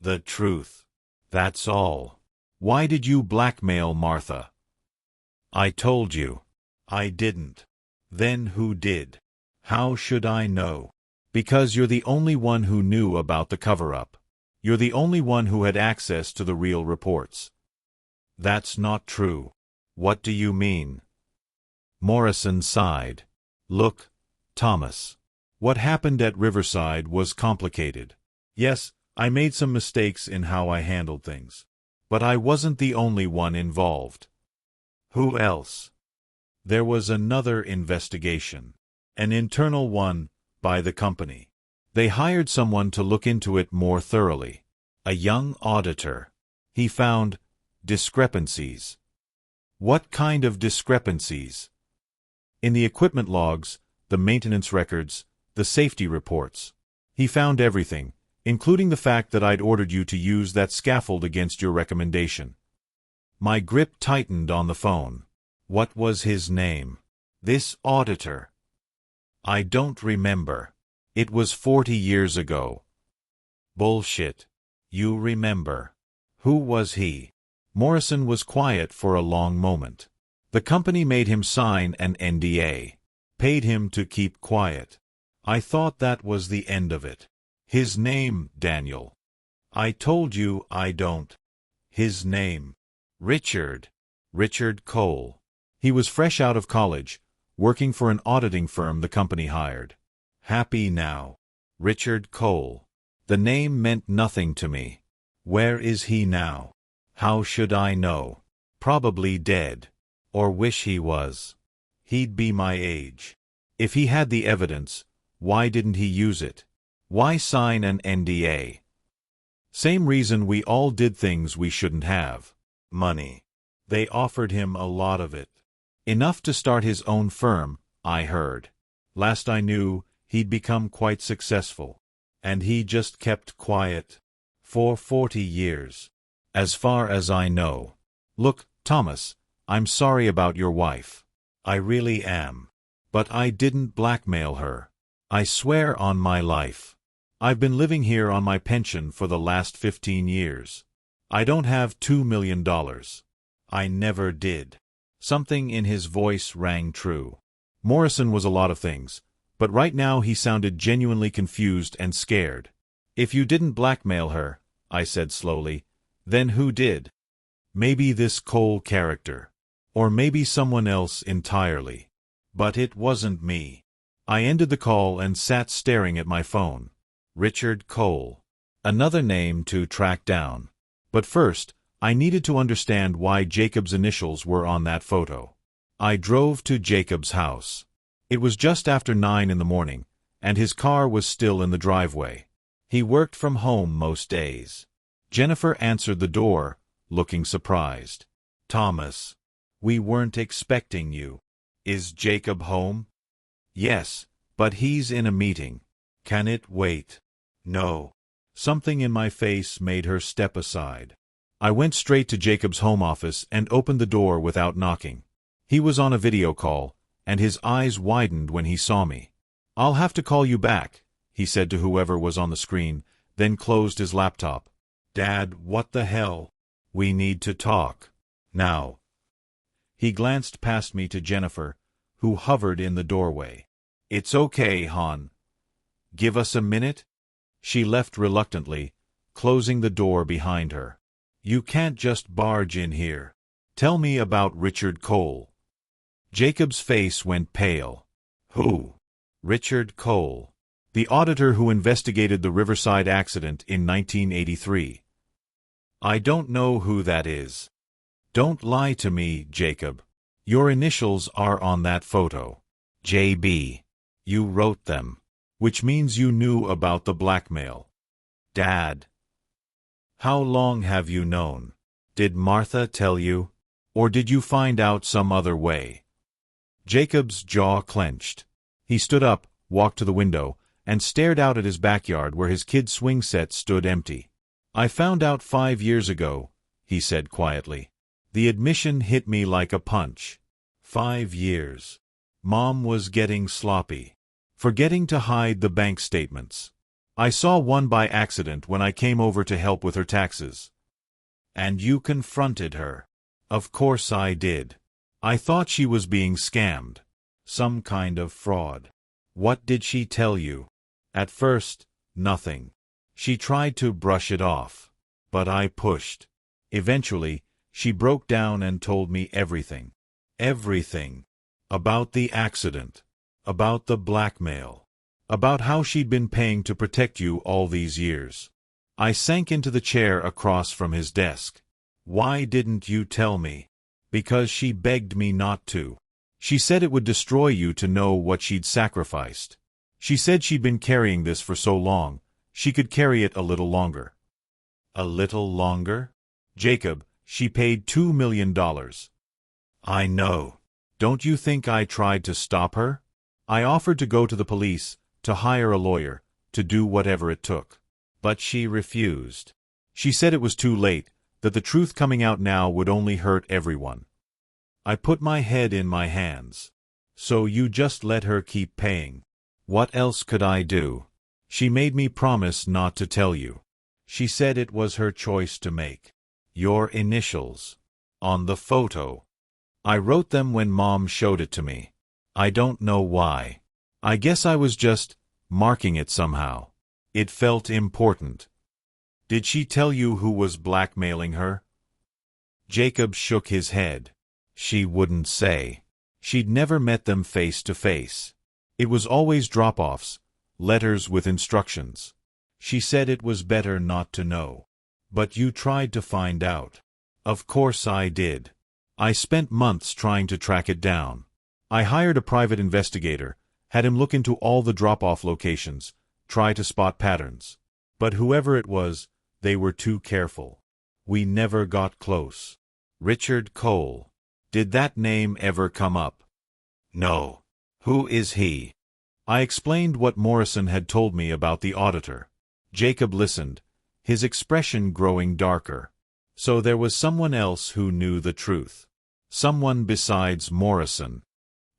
The truth. That's all. Why did you blackmail Martha? I told you. I didn't. Then who did? How should I know? Because you're the only one who knew about the cover-up. You're the only one who had access to the real reports. That's not true. What do you mean? Morrison sighed. Look, Thomas. What happened at Riverside was complicated. Yes, I made some mistakes in how I handled things. But I wasn't the only one involved. Who else? There was another investigation. An internal one, by the company. They hired someone to look into it more thoroughly. A young auditor. He found discrepancies. What kind of discrepancies? In the equipment logs, the maintenance records, the safety reports. He found everything, including the fact that I'd ordered you to use that scaffold against your recommendation. My grip tightened on the phone. What was his name? This auditor. I don't remember. It was 40 years ago. Bullshit. You remember. Who was he? Morrison was quiet for a long moment. The company made him sign an NDA. Paid him to keep quiet. I thought that was the end of it. His name, Daniel. I told you I don't. His name. Richard. Richard Cole. He was fresh out of college, working for an auditing firm the company hired. Happy now. Richard Cole. The name meant nothing to me. Where is he now? How should I know? Probably dead. Or wish he was. He'd be my age. If he had the evidence, why didn't he use it? Why sign an NDA? Same reason we all did things we shouldn't have. Money. They offered him a lot of it. Enough to start his own firm, I heard. Last I knew, he'd become quite successful. And he just kept quiet. For 40 years. As far as I know. Look, Thomas, I'm sorry about your wife. I really am. But I didn't blackmail her. I swear on my life. I've been living here on my pension for the last 15 years. I don't have $2 million. I never did. Something in his voice rang true. Morrison was a lot of things, but right now he sounded genuinely confused and scared. If you didn't blackmail her, I said slowly, then who did? Maybe this Cole character. Or maybe someone else entirely. But it wasn't me. I ended the call and sat staring at my phone. Richard Cole. Another name to track down. But first, I needed to understand why Jacob's initials were on that photo. I drove to Jacob's house. It was just after 9 in the morning, and his car was still in the driveway. He worked from home most days. Jennifer answered the door, looking surprised. Thomas. We weren't expecting you. Is Jacob home? Yes, but he's in a meeting. Can it wait? No. Something in my face made her step aside. I went straight to Jacob's home office and opened the door without knocking. He was on a video call, and his eyes widened when he saw me. I'll have to call you back, he said to whoever was on the screen, then closed his laptop. Dad, what the hell? We need to talk. Now. He glanced past me to Jennifer, who hovered in the doorway. It's okay, hon. Give us a minute? She left reluctantly, closing the door behind her. You can't just barge in here. Tell me about Richard Cole. Jacob's face went pale. Who? Richard Cole. The auditor who investigated the Riverside accident in 1983. I don't know who that is. Don't lie to me, Jacob. Your initials are on that photo. JB. You wrote them. Which means you knew about the blackmail. Dad. How long have you known? Did Martha tell you? Or did you find out some other way? Jacob's jaw clenched. He stood up, walked to the window, and stared out at his backyard where his kid's swing set stood empty. I found out 5 years ago, he said quietly. The admission hit me like a punch. 5 years. Mom was getting sloppy. Forgetting to hide the bank statements. I saw one by accident when I came over to help with her taxes. And you confronted her? Of course I did. I thought she was being scammed. Some kind of fraud. What did she tell you? At first, nothing. She tried to brush it off. But I pushed. Eventually, she broke down and told me everything. Everything. About the accident. About the blackmail. About how she'd been paying to protect you all these years. I sank into the chair across from his desk. Why didn't you tell me? Because she begged me not to. She said it would destroy you to know what she'd sacrificed. She said she'd been carrying this for so long, she could carry it a little longer. A little longer? Jacob, she paid $2 million. I know. Don't you think I tried to stop her? I offered to go to the police, to hire a lawyer, to do whatever it took. But she refused. She said it was too late, that the truth coming out now would only hurt everyone. I put my head in my hands. So you just let her keep paying. What else could I do? She made me promise not to tell you. She said it was her choice to make. Your initials. On the photo. I wrote them when Mom showed it to me. I don't know why. I guess I was just marking it somehow. It felt important. Did she tell you who was blackmailing her? Jacob shook his head. She wouldn't say. She'd never met them face to face. It was always drop-offs, letters with instructions. She said it was better not to know. But you tried to find out. Of course I did. I spent months trying to track it down. I hired a private investigator, had him look into all the drop-off locations, try to spot patterns. But whoever it was, they were too careful. We never got close. Richard Cole. Did that name ever come up? No. Who is he? I explained what Morrison had told me about the auditor. Jacob listened, his expression growing darker. So there was someone else who knew the truth. Someone besides Morrison.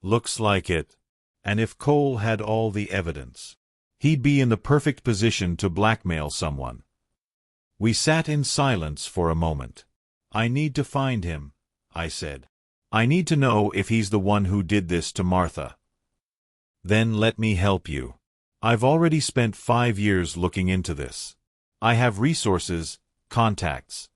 Looks like it. And if Cole had all the evidence, he'd be in the perfect position to blackmail someone. We sat in silence for a moment. I need to find him, I said. I need to know if he's the one who did this to Martha. Then let me help you. I've already spent 5 years looking into this. I have resources, contacts.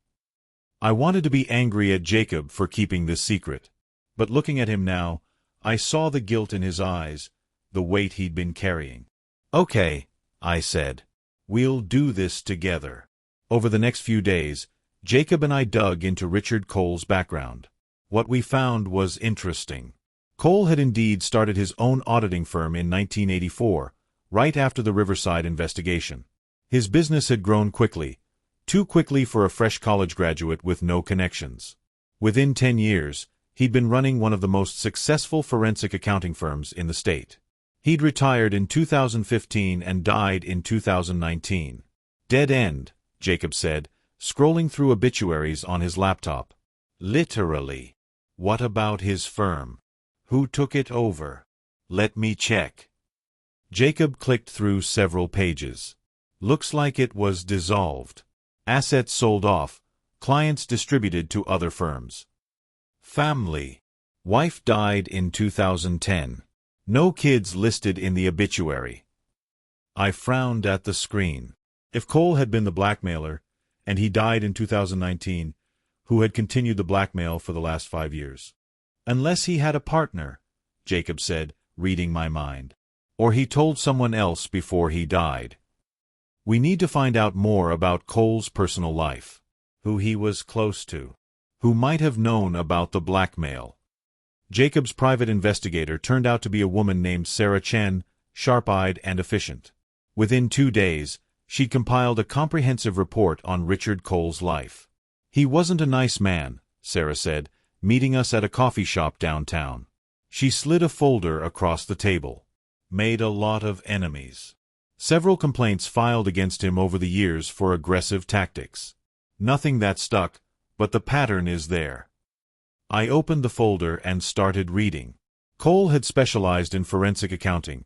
I wanted to be angry at Jacob for keeping this secret, but looking at him now, I saw the guilt in his eyes, the weight he'd been carrying. Okay, I said. We'll do this together. Over the next few days, Jacob and I dug into Richard Cole's background. What we found was interesting. Cole had indeed started his own auditing firm in 1984, right after the Riverside investigation. His business had grown quickly, too quickly for a fresh college graduate with no connections. Within 10 years, he'd been running one of the most successful forensic accounting firms in the state. He'd retired in 2015 and died in 2019. Dead end, Jacob said, scrolling through obituaries on his laptop. Literally. What about his firm? Who took it over? Let me check. Jacob clicked through several pages. Looks like it was dissolved. Assets sold off, clients distributed to other firms. Family. Wife died in 2010. No kids listed in the obituary. I frowned at the screen. If Cole had been the blackmailer, and he died in 2019, who had continued the blackmail for the last 5 years? Unless he had a partner, Jacob said, reading my mind. Or he told someone else before he died. We need to find out more about Cole's personal life. Who he was close to. Who might have known about the blackmail. Jacob's private investigator turned out to be a woman named Sarah Chen, sharp-eyed and efficient. Within 2 days, she'd compiled a comprehensive report on Richard Cole's life. He wasn't a nice man, Sarah said, meeting us at a coffee shop downtown. She slid a folder across the table. Made a lot of enemies. Several complaints filed against him over the years for aggressive tactics. Nothing that stuck, but the pattern is there. I opened the folder and started reading. Cole had specialized in forensic accounting,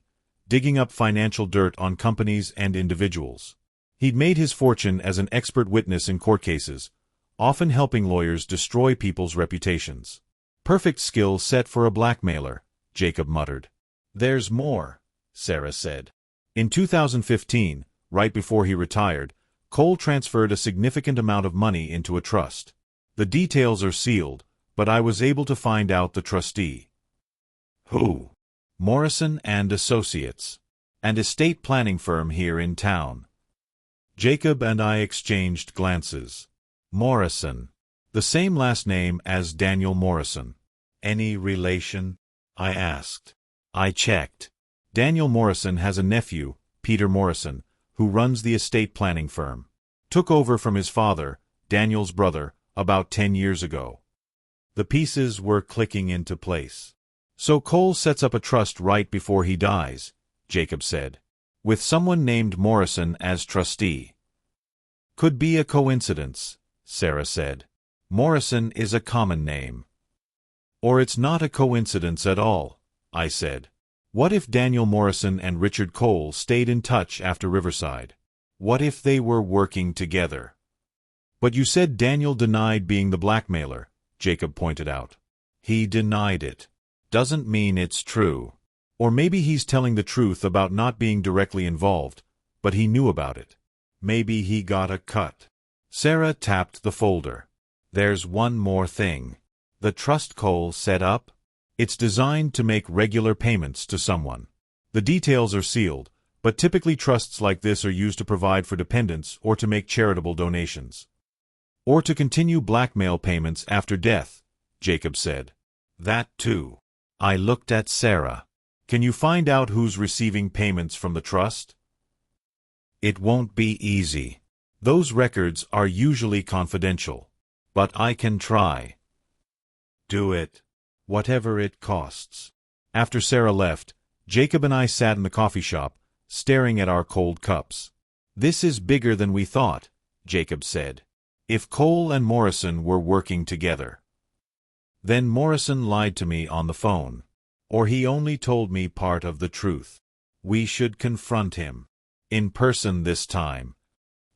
digging up financial dirt on companies and individuals. He'd made his fortune as an expert witness in court cases, often helping lawyers destroy people's reputations. Perfect skill set for a blackmailer, Jacob muttered. There's more, Sarah said. In 2015, right before he retired, Cole transferred a significant amount of money into a trust. The details are sealed, but I was able to find out the trustee. Who? Morrison and Associates, an estate planning firm here in town. Jacob and I exchanged glances. Morrison. The same last name as Daniel Morrison. Any relation? I asked. I checked. Daniel Morrison has a nephew, Peter Morrison, who runs the estate planning firm. Took over from his father, Daniel's brother, about 10 years ago. The pieces were clicking into place. So Cole sets up a trust right before he dies, Jacob said, with someone named Morrison as trustee. Could be a coincidence, Sarah said. Morrison is a common name. Or it's not a coincidence at all, I said. What if Daniel Morrison and Richard Cole stayed in touch after Riverside? What if they were working together? But you said Daniel denied being the blackmailer, Jacob pointed out. He denied it. Doesn't mean it's true. Or maybe he's telling the truth about not being directly involved, but he knew about it. Maybe he got a cut. Sarah tapped the folder. There's one more thing. The trust Cole set up? It's designed to make regular payments to someone. The details are sealed, but typically trusts like this are used to provide for dependents or to make charitable donations. Or to continue blackmail payments after death, Jacob said. That too. I looked at Sarah. Can you find out who's receiving payments from the trust? It won't be easy. Those records are usually confidential. But I can try. Do it. Whatever it costs. After Sarah left, Jacob and I sat in the coffee shop, staring at our cold cups. This is bigger than we thought, Jacob said. If Cole and Morrison were working together. Then Morrison lied to me on the phone. Or he only told me part of the truth. We should confront him. In person this time.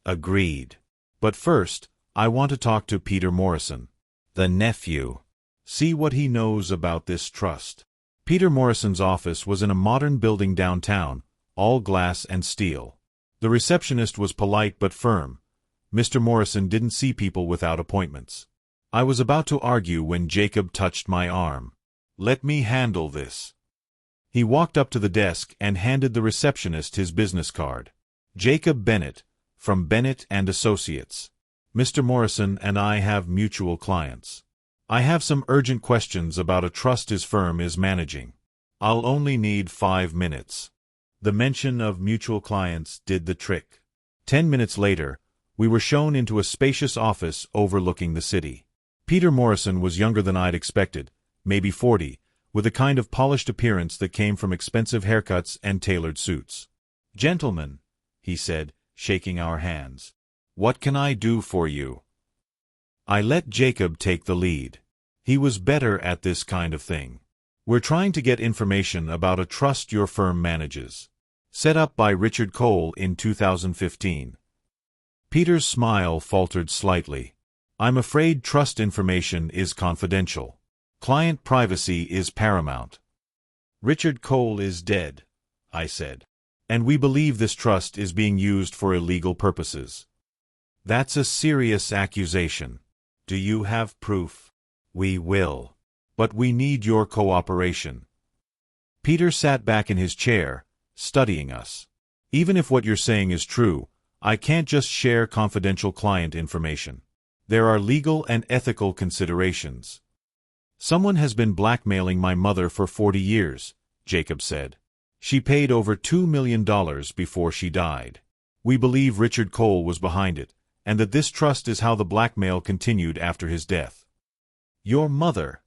Agreed. But first, I want to talk to Peter Morrison, the nephew. See what he knows about this trust. Peter Morrison's office was in a modern building downtown, all glass and steel. The receptionist was polite but firm. Mr. Morrison didn't see people without appointments. I was about to argue when Jacob touched my arm. Let me handle this. He walked up to the desk and handed the receptionist his business card. Jacob Bennett, from Bennett and Associates. Mr. Morrison and I have mutual clients. I have some urgent questions about a trust his firm is managing. I'll only need 5 minutes. The mention of mutual clients did the trick. 10 minutes later, we were shown into a spacious office overlooking the city. Peter Morrison was younger than I'd expected, maybe 40, with a kind of polished appearance that came from expensive haircuts and tailored suits. Gentlemen, he said, shaking our hands. What can I do for you? I let Jacob take the lead. He was better at this kind of thing. We're trying to get information about a trust your firm manages. Set up by Richard Cole in 2015. Peter's smile faltered slightly. I'm afraid trust information is confidential. Client privacy is paramount. Richard Cole is dead, I said. And we believe this trust is being used for illegal purposes. That's a serious accusation. Do you have proof? We will. But we need your cooperation. Peter sat back in his chair, studying us. Even if what you're saying is true, I can't just share confidential client information. There are legal and ethical considerations. Someone has been blackmailing my mother for 40 years, Jacob said. She paid over $2 million before she died. We believe Richard Cole was behind it, and that this trust is how the blackmail continued after his death. Your mother,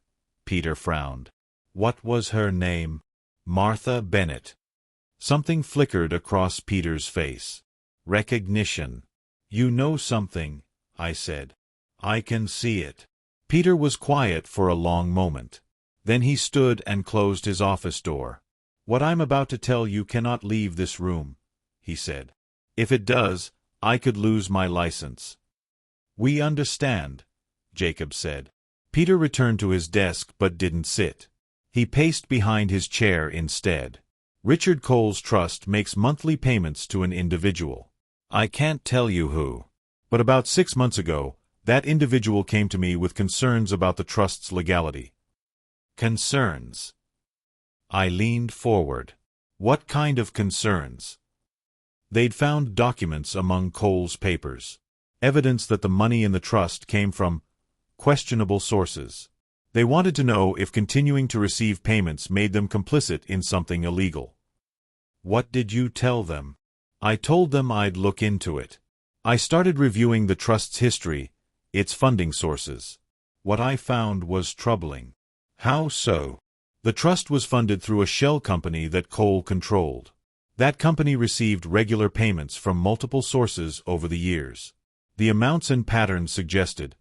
Peter frowned. What was her name? Martha Bennett. Something flickered across Peter's face. Recognition. You know something, I said. I can see it. Peter was quiet for a long moment. Then he stood and closed his office door. "What I'm about to tell you cannot leave this room," he said. "If it does, I could lose my license." "We understand," Jacob said. Peter returned to his desk but didn't sit. He paced behind his chair instead. "Richard Cole's trust makes monthly payments to an individual. I can't tell you who. But about 6 months ago, that individual came to me with concerns about the trust's legality." "Concerns?" I leaned forward. "What kind of concerns?" They'd found documents among Cole's papers. Evidence that the money in the trust came from questionable sources. They wanted to know if continuing to receive payments made them complicit in something illegal. "What did you tell them?" "I told them I'd look into it. I started reviewing the trust's history, its funding sources. What I found was troubling." "How so?" "The trust was funded through a shell company that Cole controlled. That company received regular payments from multiple sources over the years. The amounts and patterns suggested,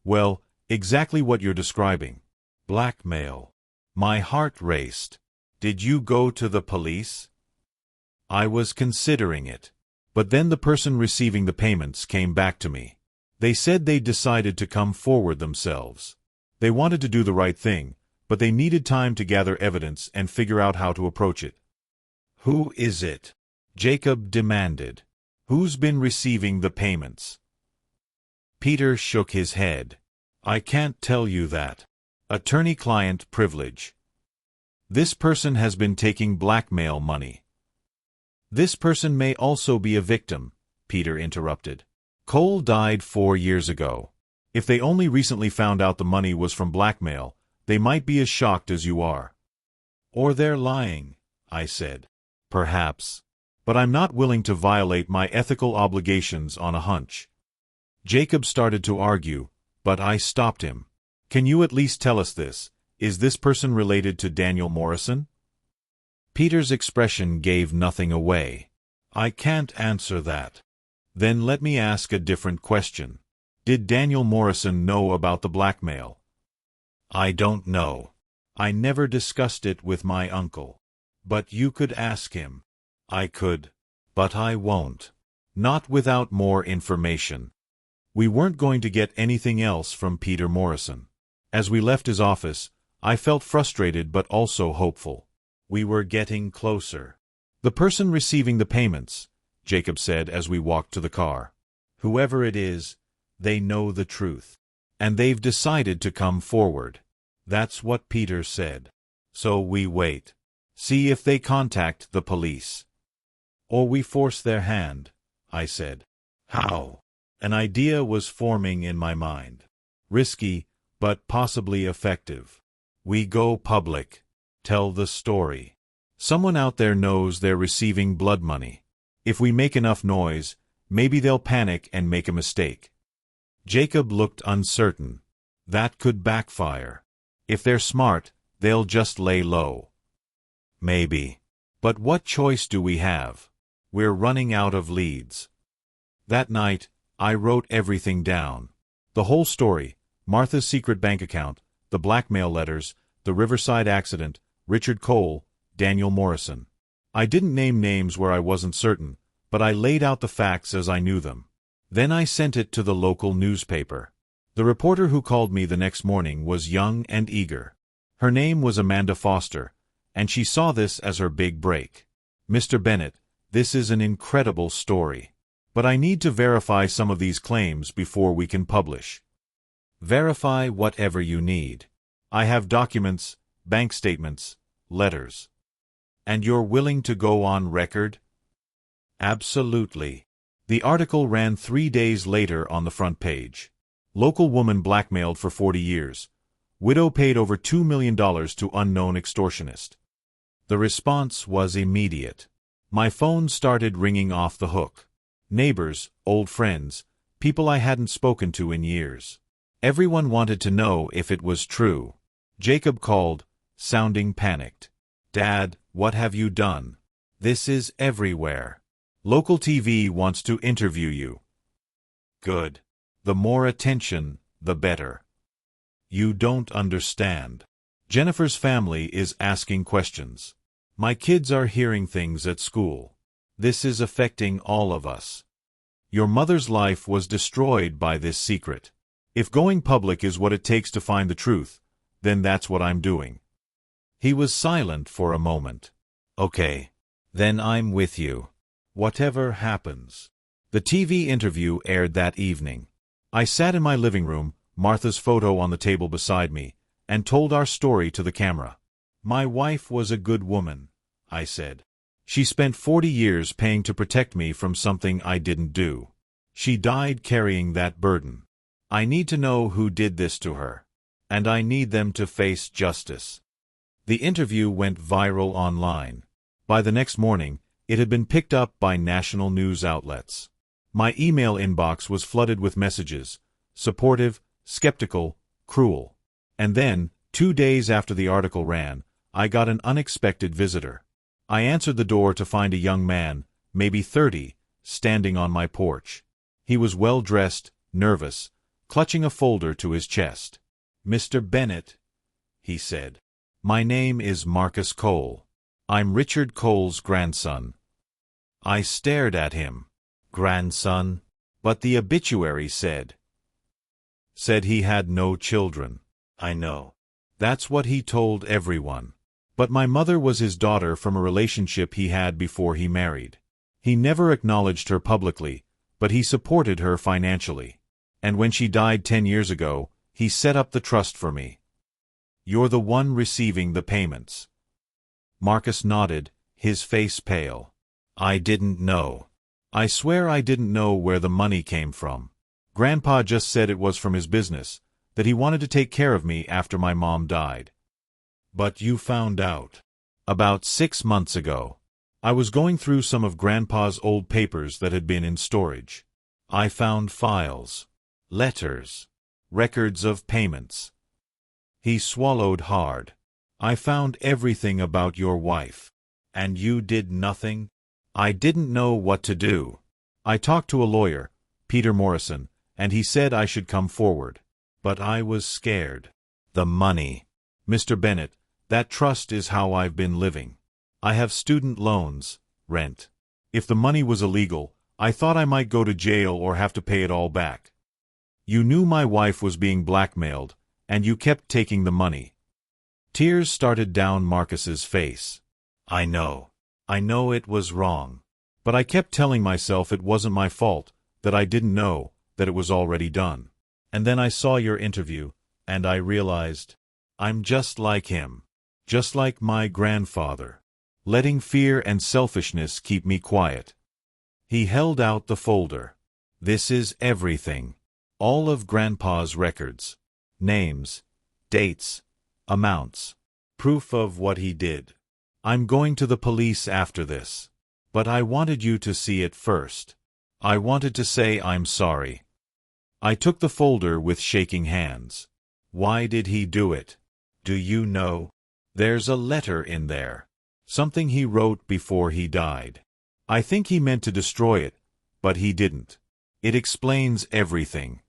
well, exactly what you're describing. Blackmail." My heart raced. "Did you go to the police?" "I was considering it. But then the person receiving the payments came back to me. They said they'd decided to come forward themselves. They wanted to do the right thing, but they needed time to gather evidence and figure out how to approach it." "Who is it?" Jacob demanded. "Who's been receiving the payments?" Peter shook his head. "I can't tell you that. Attorney-client privilege. This person has been taking blackmail money." "This person may also be a victim," Peter interrupted. "Cole died 4 years ago. If they only recently found out the money was from blackmail, they might be as shocked as you are." "Or they're lying," I said. "Perhaps. But I'm not willing to violate my ethical obligations on a hunch." Jacob started to argue, but I stopped him. "Can you at least tell us this? Is this person related to Daniel Morrison?" Peter's expression gave nothing away. "I can't answer that." "Then let me ask a different question. Did Daniel Morrison know about the blackmail?" "I don't know. I never discussed it with my uncle." "But you could ask him." "I could. But I won't. Not without more information." We weren't going to get anything else from Peter Morrison. As we left his office, I felt frustrated but also hopeful. We were getting closer. "The person receiving the payments," Jacob said as we walked to the car. "Whoever it is, they know the truth. And they've decided to come forward." That's what Peter said. "So we wait. See if they contact the police." "Or we force their hand," I said. "How?" An idea was forming in my mind. Risky, but possibly effective. "We go public. Tell the story. Someone out there knows they're receiving blood money. If we make enough noise, maybe they'll panic and make a mistake." Jacob looked uncertain. "That could backfire. If they're smart, they'll just lay low." "Maybe. But what choice do we have? We're running out of leads." That night, I wrote everything down. The whole story, Martha's secret bank account, the blackmail letters, the Riverside accident, Richard Cole, Daniel Morrison. I didn't name names where I wasn't certain, but I laid out the facts as I knew them. Then I sent it to the local newspaper. The reporter who called me the next morning was young and eager. Her name was Amanda Foster, and she saw this as her big break. "Mr. Bennett, this is an incredible story. But I need to verify some of these claims before we can publish." "Verify whatever you need. I have documents, bank statements, letters." "And you're willing to go on record?" "Absolutely." The article ran 3 days later on the front page. Local woman blackmailed for 40 years. Widow paid over $2 million to unknown extortionist. The response was immediate. My phone started ringing off the hook. Neighbors, old friends, people I hadn't spoken to in years. Everyone wanted to know if it was true. Jacob called, sounding panicked. "Dad, what have you done? This is everywhere. Local TV wants to interview you." "Good. The more attention, the better." "You don't understand. Jennifer's family is asking questions. My kids are hearing things at school. This is affecting all of us. Your mother's life was destroyed by this secret. If going public is what it takes to find the truth, then that's what I'm doing." He was silent for a moment. "Okay. Then I'm with you. Whatever happens." The TV interview aired that evening. I sat in my living room, Martha's photo on the table beside me, and told our story to the camera. "My wife was a good woman," I said. "She spent 40 years paying to protect me from something I didn't do. She died carrying that burden. I need to know who did this to her. And I need them to face justice." The interview went viral online. By the next morning, it had been picked up by national news outlets. My email inbox was flooded with messages, supportive, skeptical, cruel. And then, 2 days after the article ran, I got an unexpected visitor. I answered the door to find a young man, maybe 30, standing on my porch. He was well-dressed, nervous, clutching a folder to his chest. "Mr. Bennett," he said. "My name is Marcus Cole. I'm Richard Cole's grandson." I stared at him. Grandson? But the obituary said he had no children. I know. That's what he told everyone. But my mother was his daughter from a relationship he had before he married. He never acknowledged her publicly, but he supported her financially. And when she died 10 years ago, he set up the trust for me. "You're the one receiving the payments." Marcus nodded, his face pale. "I didn't know. I swear I didn't know where the money came from. Grandpa just said it was from his business, that he wanted to take care of me after my mom died." "But you found out." "About 6 months ago. I was going through some of Grandpa's old papers that had been in storage. I found files, letters, records of payments." He swallowed hard. "I found everything about your wife. And you did nothing?" "I didn't know what to do. I talked to a lawyer, Peter Morrison, and he said I should come forward. But I was scared. The money. Mr. Bennett, that trust is how I've been living. I have student loans, rent. If the money was illegal, I thought I might go to jail or have to pay it all back. You knew my wife was being blackmailed, and you kept taking the money." Tears started down Marcus's face. "I know. I know it was wrong. But I kept telling myself it wasn't my fault, that I didn't know, that it was already done. And then I saw your interview, and I realized, I'm just like him. Just like my grandfather. Letting fear and selfishness keep me quiet." He held out the folder. "This is everything. All of Grandpa's records. Names, dates, amounts. Proof of what he did. I'm going to the police after this. But I wanted you to see it first. I wanted to say I'm sorry." I took the folder with shaking hands. "Why did he do it? Do you know? There's a letter in there. Something he wrote before he died. I think he meant to destroy it, but he didn't. It explains everything."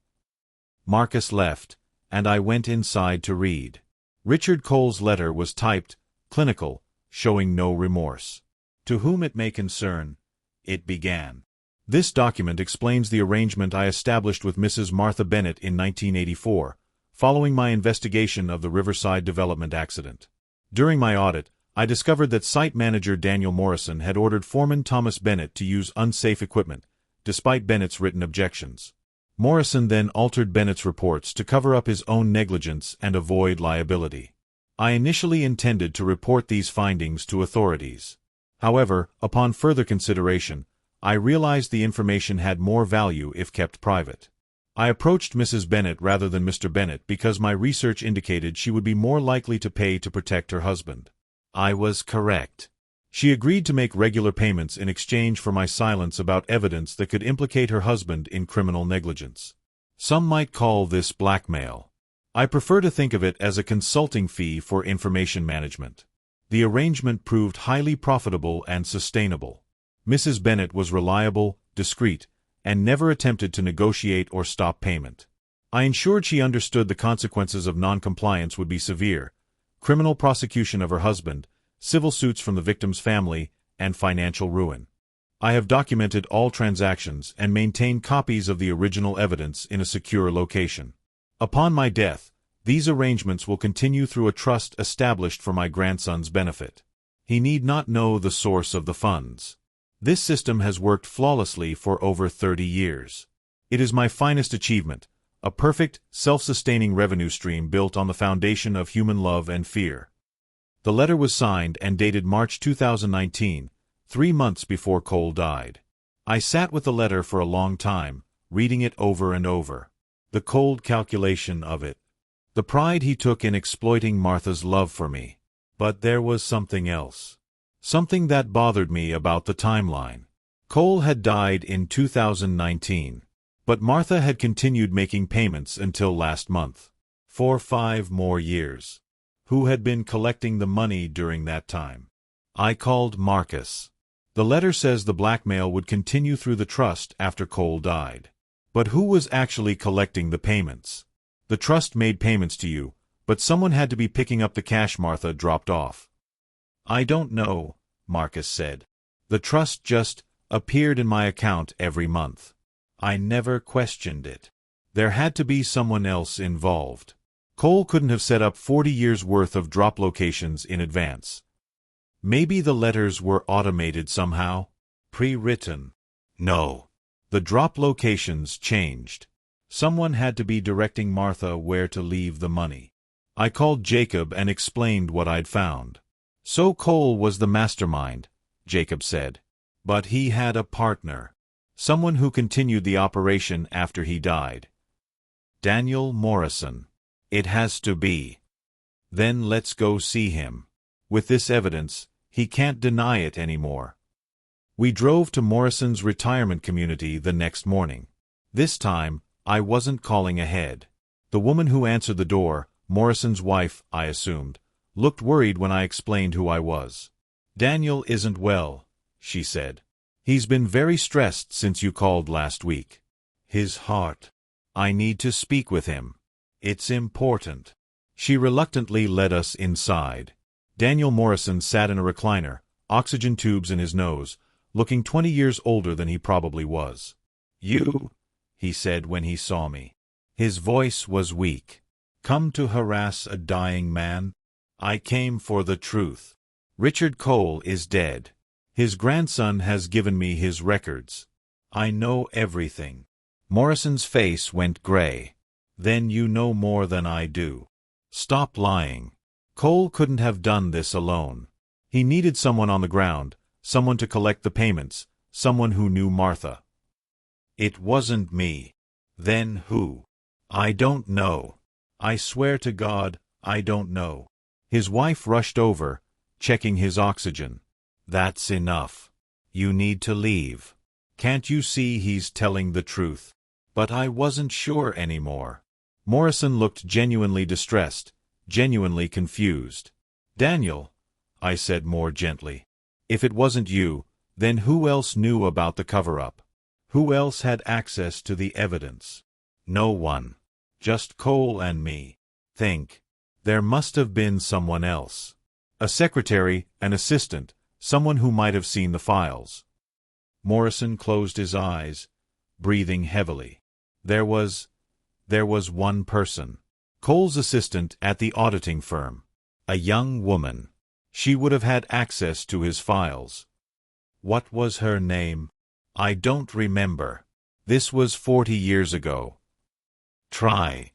Marcus left, and I went inside to read. Richard Cole's letter was typed, clinical, showing no remorse. "To whom it may concern," it began. "This document explains the arrangement I established with Mrs. Martha Bennett in 1984, following my investigation of the Riverside Development accident. During my audit, I discovered that site manager Daniel Morrison had ordered foreman Thomas Bennett to use unsafe equipment, despite Bennett's written objections. Morrison then altered Bennett's reports to cover up his own negligence and avoid liability. I initially intended to report these findings to authorities. However, upon further consideration, I realized the information had more value if kept private. I approached Mrs. Bennett rather than Mr. Bennett because my research indicated she would be more likely to pay to protect her husband. I was correct. She agreed to make regular payments in exchange for my silence about evidence that could implicate her husband in criminal negligence. Some might call this blackmail. I prefer to think of it as a consulting fee for information management. The arrangement proved highly profitable and sustainable. Mrs. Bennett was reliable, discreet, and never attempted to negotiate or stop payment. I ensured she understood the consequences of noncompliance would be severe: criminal prosecution of her husband, civil suits from the victim's family, and financial ruin. I have documented all transactions and maintained copies of the original evidence in a secure location. Upon my death, these arrangements will continue through a trust established for my grandson's benefit. He need not know the source of the funds. This system has worked flawlessly for over 30 years. It is my finest achievement, a perfect, self-sustaining revenue stream built on the foundation of human love and fear. The letter was signed and dated March 2019, 3 months before Cole died. I sat with the letter for a long time, reading it over and over. The cold calculation of it. The pride he took in exploiting Martha's love for me. But there was something else. Something that bothered me about the timeline. Cole had died in 2019, but Martha had continued making payments until last month. For 5 more years. Who had been collecting the money during that time? I called Marcus. The letter says the blackmail would continue through the trust after Cole died. But who was actually collecting the payments? The trust made payments to you, but someone had to be picking up the cash Martha dropped off. I don't know, Marcus said. The trust just appeared in my account every month. I never questioned it. There had to be someone else involved. Cole couldn't have set up 40 years' worth of drop locations in advance. Maybe the letters were automated somehow? Pre-written? No. The drop locations changed. Someone had to be directing Martha where to leave the money. I called Jacob and explained what I'd found. So Cole was the mastermind, Jacob said. But he had a partner. Someone who continued the operation after he died. Daniel Morrison. It has to be. Then let's go see him. With this evidence, he can't deny it anymore. We drove to Morrison's retirement community the next morning. This time, I wasn't calling ahead. The woman who answered the door, Morrison's wife, I assumed, looked worried when I explained who I was. Daniel isn't well, she said. He's been very stressed since you called last week. His heart. I need to speak with him. It's important. She reluctantly led us inside. Daniel Morrison sat in a recliner, oxygen tubes in his nose, looking 20 years older than he probably was. You? He said when he saw me. His voice was weak. Come to harass a dying man? I came for the truth. Richard Cole is dead. His grandson has given me his records. I know everything. Morrison's face went gray. Then you know more than I do. Stop lying. Cole couldn't have done this alone. He needed someone on the ground, someone to collect the payments, someone who knew Martha. It wasn't me. Then who? I don't know. I swear to God, I don't know. His wife rushed over, checking his oxygen. That's enough. You need to leave. Can't you see he's telling the truth? But I wasn't sure anymore. Morrison looked genuinely distressed, genuinely confused. Daniel, I said more gently. If it wasn't you, then who else knew about the cover-up? Who else had access to the evidence? No one. Just Cole and me. Think. There must have been someone else. A secretary, an assistant, someone who might have seen the files. Morrison closed his eyes, breathing heavily. There was one person. Cole's assistant at the auditing firm. A young woman. She would have had access to his files. What was her name? I don't remember. This was 40 years ago. Try.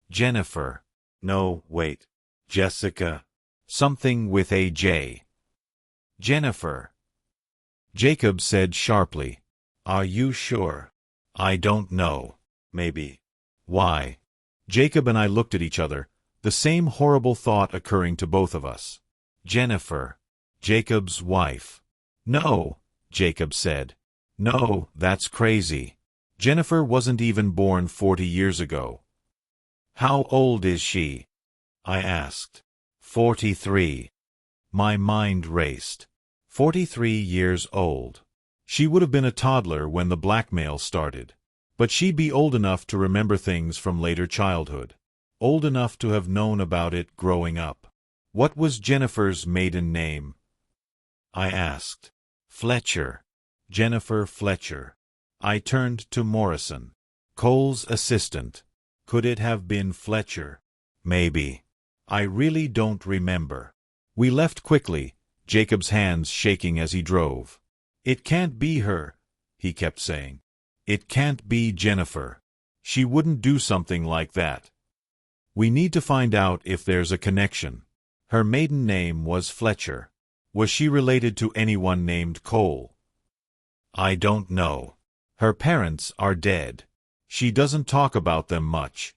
Jennifer. No, wait. Jessica. Something with a J. Jennifer. Jacob said sharply. Are you sure? I don't know. Maybe. Why? Jacob and I looked at each other, the same horrible thought occurring to both of us. Jennifer. Jacob's wife. No, Jacob said. No, that's crazy. Jennifer wasn't even born 40 years ago. How old is she? I asked. 43. My mind raced. 43 years old. She would have been a toddler when the blackmail started. But she'd be old enough to remember things from later childhood. Old enough to have known about it growing up. What was Jennifer's maiden name? I asked. Fletcher. Jennifer Fletcher. I turned to Morrison, Cole's assistant. Could it have been Fletcher? Maybe. I really don't remember. We left quickly, Jacob's hands shaking as he drove. It can't be her, he kept saying. It can't be Jennifer. She wouldn't do something like that. We need to find out if there's a connection. Her maiden name was Fletcher. Was she related to anyone named Cole? I don't know. Her parents are dead. She doesn't talk about them much.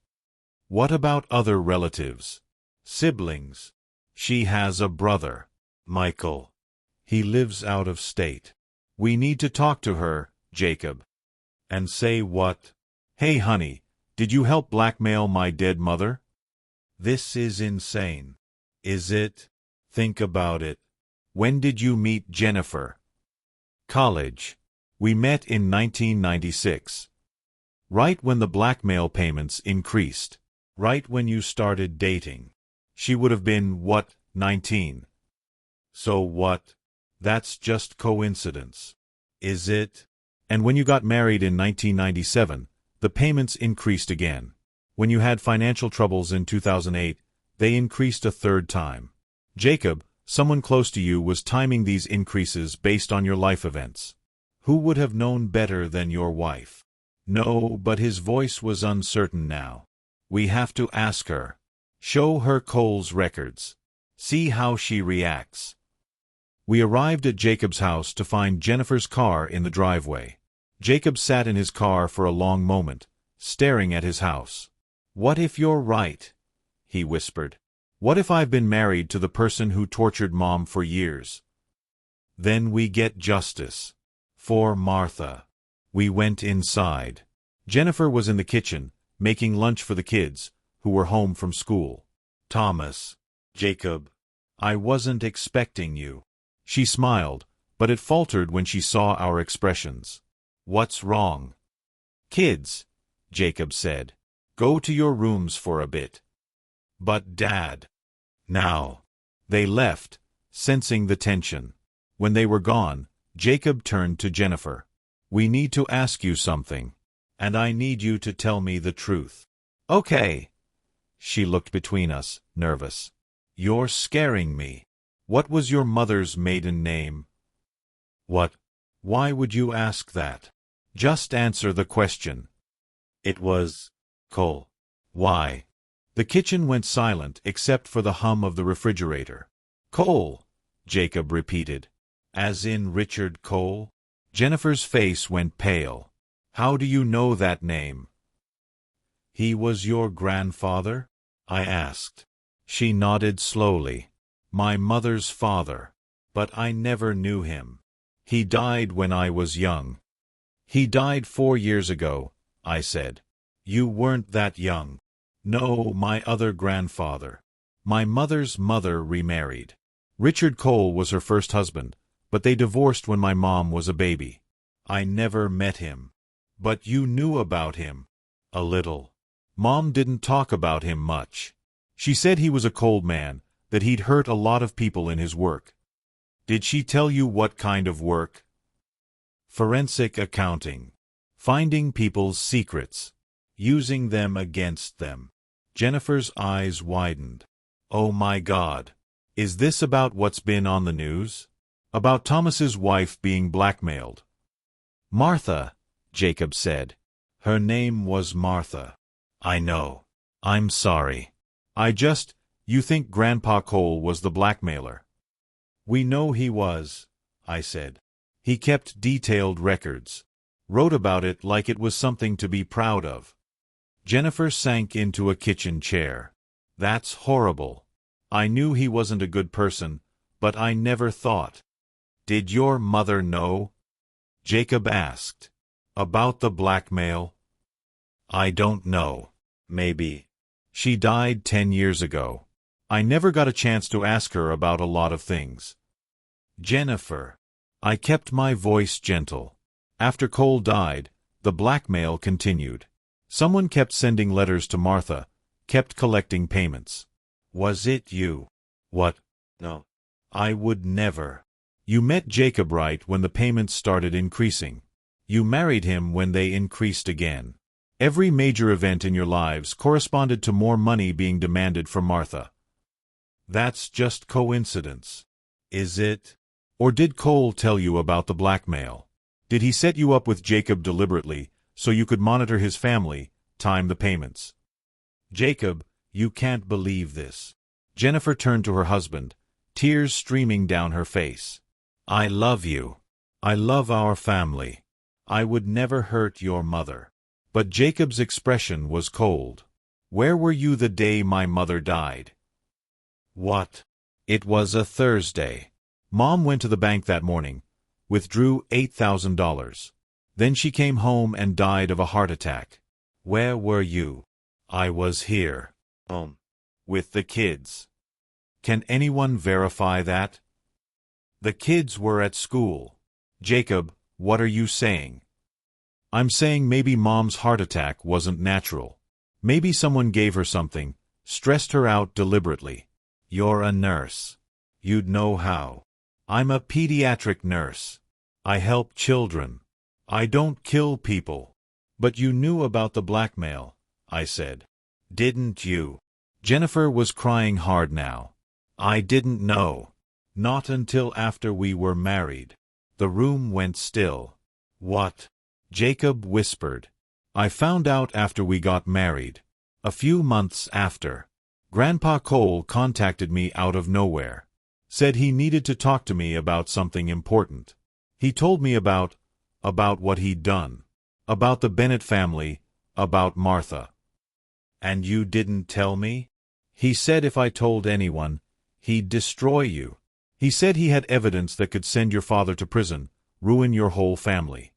What about other relatives? Siblings? She has a brother, Michael. He lives out of state. We need to talk to her, Jacob. And say what? Hey honey, did you help blackmail my dead mother? This is insane. Is it? Think about it. When did you meet Jennifer? College. We met in 1996. Right when the blackmail payments increased. Right when you started dating. She would have been, what, 19? So what? That's just coincidence. Is it? And when you got married in 1997, the payments increased again. When you had financial troubles in 2008, they increased a third time. Jacob, someone close to you was timing these increases based on your life events. Who would have known better than your wife? No, but his voice was uncertain now. We have to ask her. Show her Cole's records. See how she reacts. We arrived at Jacob's house to find Jennifer's car in the driveway. Jacob sat in his car for a long moment, staring at his house. What if you're right? He whispered. What if I've been married to the person who tortured Mom for years? Then we get justice. For Martha. We went inside. Jennifer was in the kitchen, making lunch for the kids, who were home from school. Thomas. Jacob. I wasn't expecting you. She smiled, but it faltered when she saw our expressions. What's wrong? Kids, Jacob said. Go to your rooms for a bit. But Dad. Now. They left, sensing the tension. When they were gone, Jacob turned to Jennifer. We need to ask you something. And I need you to tell me the truth. Okay. She looked between us, nervous. You're scaring me. What was your mother's maiden name? What? Why would you ask that? Just answer the question. It was Cole. Why? The kitchen went silent except for the hum of the refrigerator. Cole, Jacob repeated. As in Richard Cole? Jennifer's face went pale. How do you know that name? He was your grandfather? I asked. She nodded slowly. My mother's father. But I never knew him. He died when I was young. He died 4 years ago, I said. You weren't that young. No, my other grandfather. My mother's mother remarried. Richard Cole was her first husband, but they divorced when my mom was a baby. I never met him. But you knew about him. A little. Mom didn't talk about him much. She said he was a cold man, that he'd hurt a lot of people in his work. Did she tell you what kind of work? Forensic accounting. Finding people's secrets. Using them against them. Jennifer's eyes widened. Oh my God. Is this about what's been on the news? About Thomas's wife being blackmailed? Martha, Jacob said. Her name was Martha. I know. I'm sorry. You think Grandpa Cole was the blackmailer? We know he was, I said. He kept detailed records. Wrote about it like it was something to be proud of. Jennifer sank into a kitchen chair. That's horrible. I knew he wasn't a good person, but I never thought. Did your mother know? Jacob asked. About the blackmail? I don't know. Maybe. She died 10 years ago. I never got a chance to ask her about a lot of things. Jennifer. I kept my voice gentle. After Cole died, the blackmail continued. Someone kept sending letters to Martha, kept collecting payments. Was it you? What? No. I would never. You met Jacob right when the payments started increasing. You married him when they increased again. Every major event in your lives corresponded to more money being demanded from Martha. That's just coincidence. Is it? Or did Cole tell you about the blackmail? Did he set you up with Jacob deliberately so you could monitor his family, time the payments? Jacob, you can't believe this. Jennifer turned to her husband, tears streaming down her face. I love you. I love our family. I would never hurt your mother. But Jacob's expression was cold. Where were you the day my mother died? What? It was a Thursday. Mom went to the bank that morning, withdrew $8,000. Then she came home and died of a heart attack. Where were you? I was here. Home. With the kids. Can anyone verify that? The kids were at school. Jacob, what are you saying? I'm saying maybe Mom's heart attack wasn't natural. Maybe someone gave her something, stressed her out deliberately. You're a nurse. You'd know how. I'm a pediatric nurse. I help children. I don't kill people. But you knew about the blackmail, I said. Didn't you? Jennifer was crying hard now. I didn't know. Not until after we were married. The room went still. What? Jacob whispered. I found out after we got married. A few months after. Grandpa Cole contacted me out of nowhere. Said he needed to talk to me about something important. He told me about what he'd done. About the Bennett family, about Martha. And you didn't tell me? He said if I told anyone, he'd destroy you. He said he had evidence that could send your father to prison, ruin your whole family.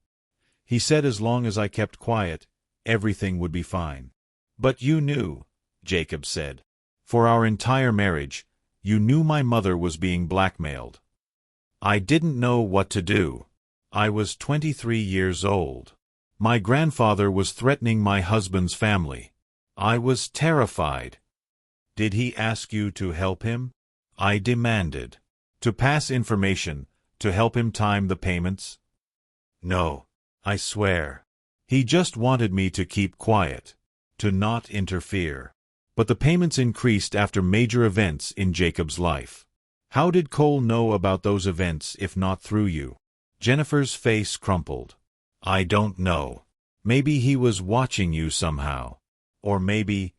He said as long as I kept quiet, everything would be fine. But you knew, Jacob said. For our entire marriage, you knew my mother was being blackmailed. I didn't know what to do. I was 23 years old. My grandfather was threatening my husband's family. I was terrified. Did he ask you to help him? I demanded. To pass information, to help him time the payments? No. I swear. He just wanted me to keep quiet, to not interfere. But the payments increased after major events in Jacob's life. How did Cole know about those events if not through you? Jennifer's face crumpled. I don't know. Maybe he was watching you somehow. Or maybe...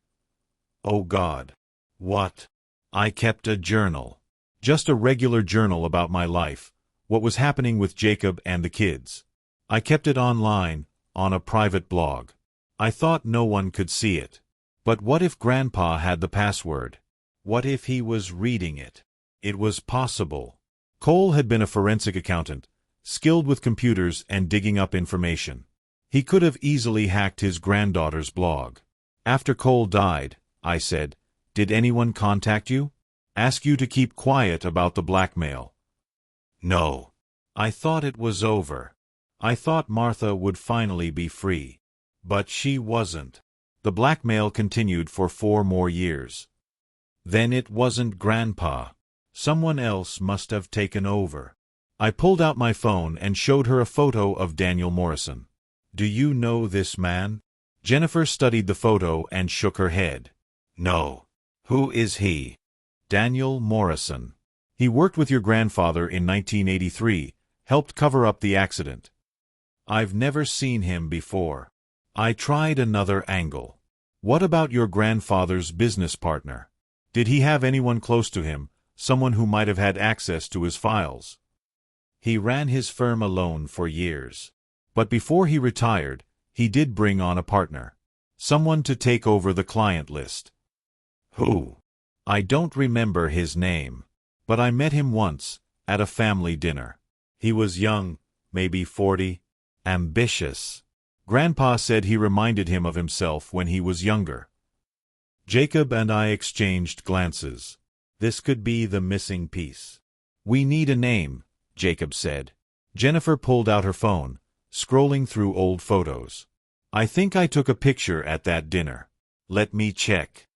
Oh God. What? I kept a journal. Just a regular journal about my life, what was happening with Jacob and the kids. I kept it online, on a private blog. I thought no one could see it. But what if Grandpa had the password? What if he was reading it? It was possible. Cole had been a forensic accountant, skilled with computers and digging up information. He could have easily hacked his granddaughter's blog. After Cole died, I said, did anyone contact you? Ask you to keep quiet about the blackmail? No. I thought it was over. I thought Martha would finally be free. But she wasn't. The blackmail continued for 4 more years. Then it wasn't Grandpa. Someone else must have taken over. I pulled out my phone and showed her a photo of Daniel Morrison. Do you know this man? Jennifer studied the photo and shook her head. No. Who is he? Daniel Morrison. He worked with your grandfather in 1983, helped cover up the accident. I've never seen him before. I tried another angle. What about your grandfather's business partner? Did he have anyone close to him, someone who might have had access to his files? He ran his firm alone for years. But before he retired, he did bring on a partner. Someone to take over the client list. Who? I don't remember his name. But I met him once, at a family dinner. He was young, maybe 40, ambitious. Grandpa said he reminded him of himself when he was younger. Jacob and I exchanged glances. This could be the missing piece. We need a name, Jacob said. Jennifer pulled out her phone, scrolling through old photos. I think I took a picture at that dinner. Let me check.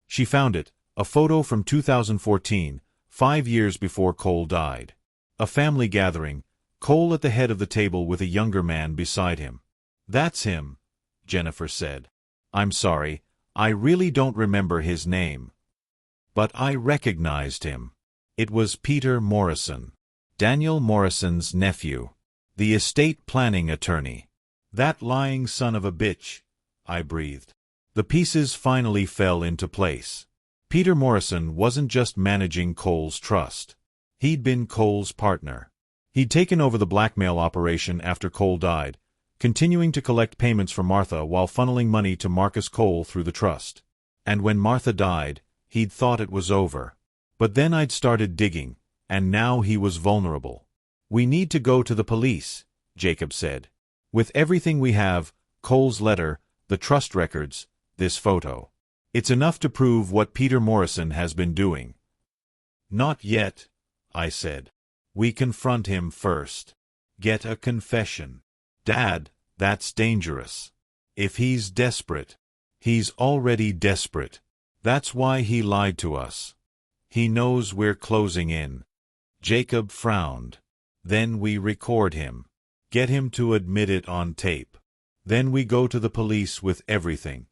She found it, a photo from 2014, 5 years before Cole died. A family gathering, Cole at the head of the table with a younger man beside him. "That's him," Jennifer said. "I'm sorry, I really don't remember his name. But I recognized him. It was Peter Morrison, Daniel Morrison's nephew, the estate planning attorney." "That lying son of a bitch," I breathed. The pieces finally fell into place. Peter Morrison wasn't just managing Cole's trust. He'd been Cole's partner. He'd taken over the blackmail operation after Cole died, continuing to collect payments from Martha while funneling money to Marcus Cole through the trust. And when Martha died, he'd thought it was over. But then I'd started digging, and now he was vulnerable. "We need to go to the police," Jacob said. "With everything we have, Cole's letter, the trust records, this photo. It's enough to prove what Peter Morrison has been doing." "Not yet," I said. "We confront him first. Get a confession." "Dad, that's dangerous. If he's desperate." "He's already desperate. That's why he lied to us. He knows we're closing in." Jacob frowned. "Then we record him. Get him to admit it on tape. Then we go to the police with everything."